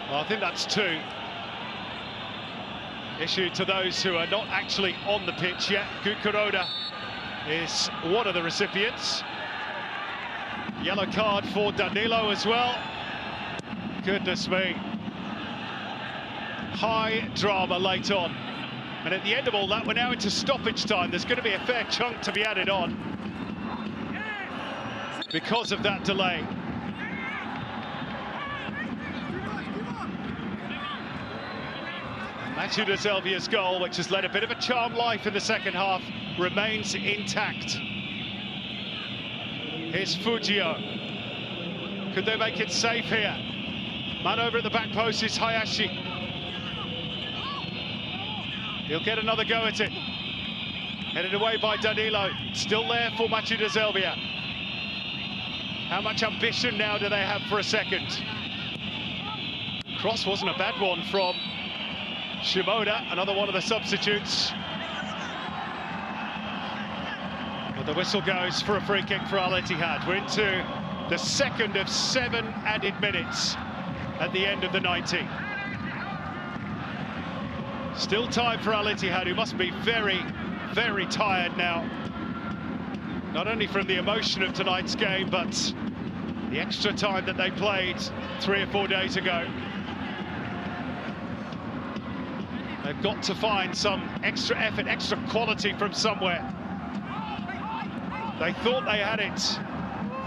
Well, I think that's two. Issued to those who are not actually on the pitch yet. Kuroda is one of the recipients. Yellow card for Danilo as well. Goodness me. High drama late on. And at the end of all that, we're now into stoppage time. There's going to be a fair chunk to be added on because of that delay. Machida Zelvia's goal, which has led a bit of a charmed life in the second half, remains intact. Here's Fujio. Could they make it safe here? Man over at the back post is Hayashi. He'll get another go at it. Headed away by Danilo. Still there for Machida Zelvia. How much ambition now do they have for a second? Cross wasn't a bad one from Shimoda, another one of the substitutes. But the whistle goes for a free kick for Al Ittihad. We're into the second of 7 added minutes at the end of the 90. Still time for Al Ittihad, who must be very, very tired now. Not only from the emotion of tonight's game, but the extra time that they played 3 or 4 days ago. They've got to find some extra effort, extra quality from somewhere. They thought they had it,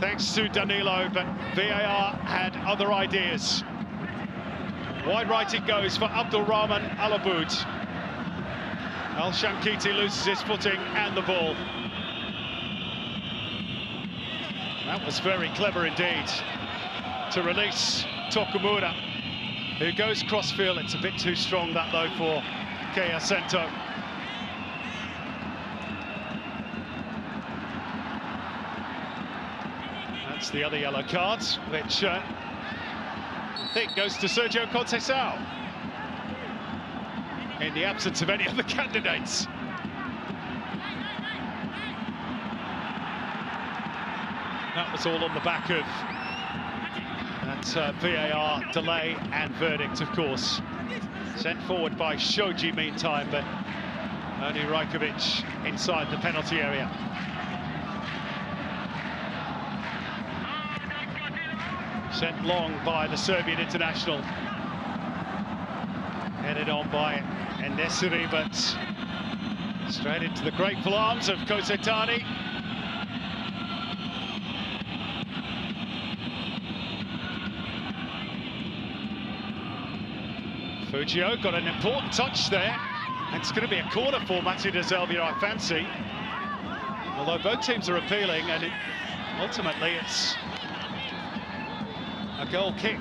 thanks to Danilo, but VAR had other ideas. Wide right it goes for Abdulrahman Alaboud. Al Shankiti loses his footing and the ball. That was very clever indeed to release Tokumura, who goes crossfield. It's a bit too strong that though for Kea Sento. That's the other yellow card, which I think goes to Sergio Conceição in the absence of any other candidates. That was all on the back of that VAR delay and verdict, of course. Sent forward by Shoji meantime, but only Rajkovic inside the penalty area. Sent long by the Serbian international. Headed on by Enesiri, but straight into the grateful arms of Kosetani. Fujio got an important touch there. It's going to be a corner for Machida Zelvia, I fancy. Although both teams are appealing, and Ultimately, it's a goal kick.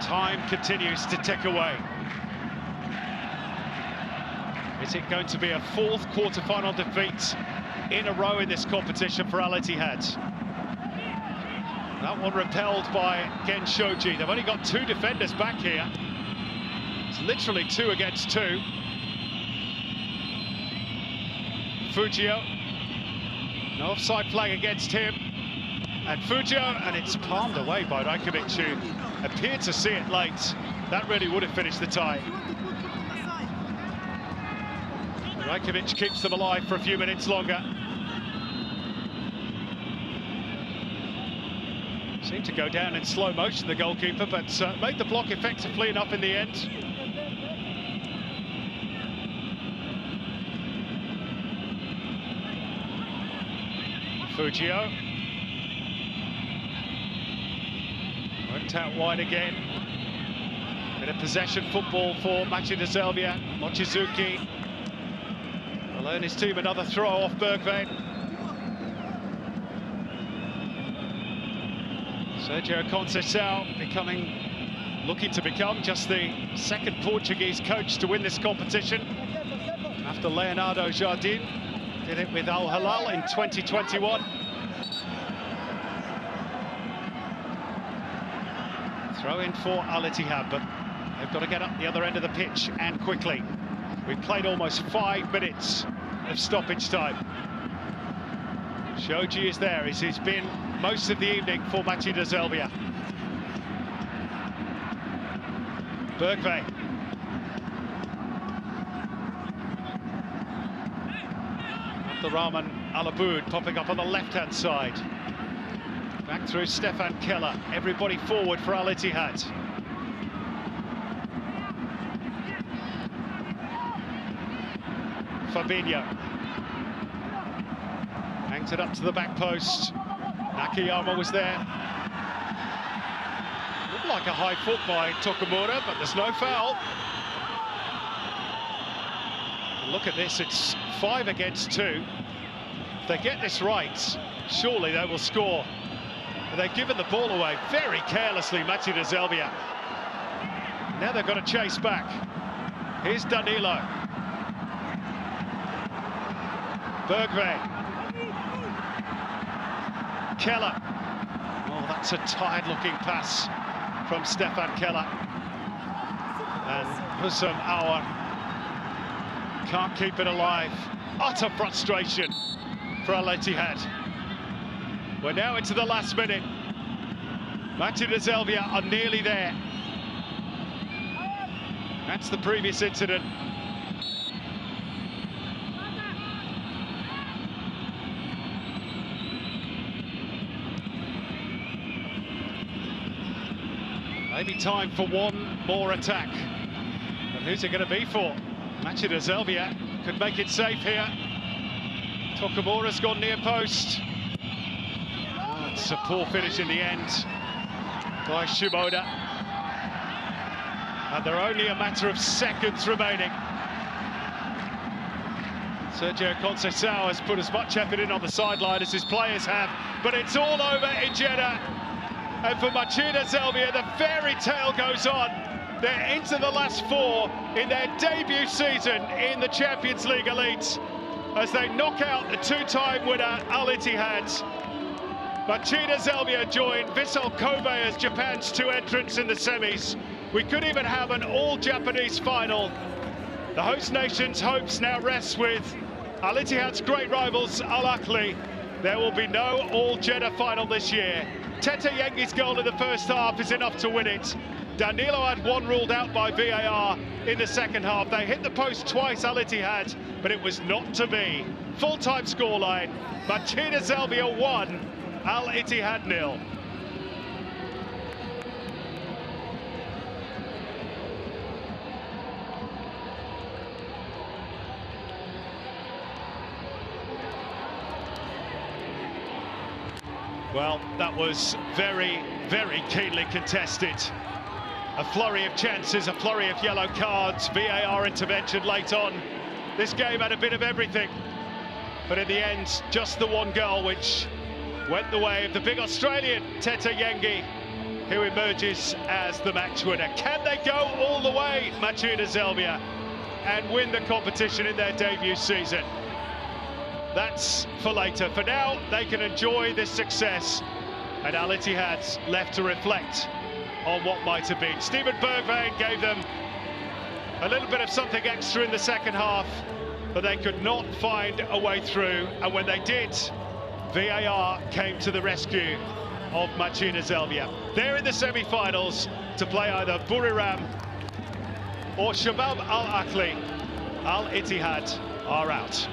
Time continues to tick away. Is it going to be a fourth quarter-final defeat in a row in this competition for Al Ittihad? That one repelled by Gen Shoji. They've only got two defenders back here. It's literally 2 against 2. Fujio. No offside flag against him. And Fujio, and it's palmed away by Rajkovic, who appeared to see it late. That really would have finished the tie. Rajkovic keeps them alive for a few minutes longer. Seemed to go down in slow motion, the goalkeeper, but made the block effectively enough in the end. Fujio. Worked out wide again. Bit of possession football for Machida Zelvia. Mochizuki will earn his team another throw off Bergveen. Sergio Conceição looking to become just the second Portuguese coach to win this competition, after Leonardo Jardim did it with Al Hilal in 2021. Throw in for Al Ittihad, but they've got to get up the other end of the pitch and quickly. We've played almost 5 minutes of stoppage time. Shoji is there, as he's been most of the evening for Machida Zelvia. Bergveen. Abdurrahman Alaboud popping up on the left-hand side. Back through Stefan Keller. Everybody forward for Al Ittihad. Fabinho. Hangs it up to the back post. Nakayama was there. Looked like a high foot by Tokumura, but there's no foul. And look at this, it's 5 against 2. If they get this right, surely they will score. But they've given the ball away very carelessly, Machida Zelvia. Now they've got to chase back. Here's Danilo. Bergveen. Keller. Oh, that's a tired-looking pass from Stefan Keller. And Husam Aouar can't keep it alive. Utter frustration for Al Ittihad. We're now into the last minute. Machida Zelvia are nearly there. That's the previous incident. Maybe time for one more attack. But who's it going to be for? Machida Zelvia could make it safe here. Tokumura's gone near post. Oh, it's a poor finish in the end by Shimoda. And there are only a matter of seconds remaining. Sergio Conceição has put as much effort in on the sideline as his players have, but it's all over in Jeddah. And for Machida Zelvia, the fairy tale goes on. They're into the last 4 in their debut season in the Champions League Elite as they knock out the 2-time winner Al Ittihad. Machida Zelvia joined Vissel Kobe as Japan's 2 entrants in the semis. We could even have an all-Japanese final. The host nation's hopes now rest with Al Ittihad's great rivals Al Ahly. There will be no all-Jeddah final this year. Tete Yengi's goal in the first half is enough to win it. Danilo had one ruled out by VAR in the second half. They hit the post twice, Al Ittihad, but it was not to be. Full-time scoreline, Machida Zelvia 1, Al Ittihad 0. Well, that was very, very keenly contested. A flurry of chances, a flurry of yellow cards, VAR intervention late on. This game had a bit of everything, but in the end, just the one goal which went the way of the big Australian, Teta Yengi, who emerges as the match winner. Can they go all the way, Machida Zelvia, and win the competition in their debut season? That's for later. For now, they can enjoy this success, and Al Ittihad's left to reflect on what might have been. Steven Bergwijn gave them a little bit of something extra in the second half, but they could not find a way through, and when they did, VAR came to the rescue of Machida Zelvia. They're in the semi-finals to play either Buriram or Shabab Al Ahly. Al Ittihad are out.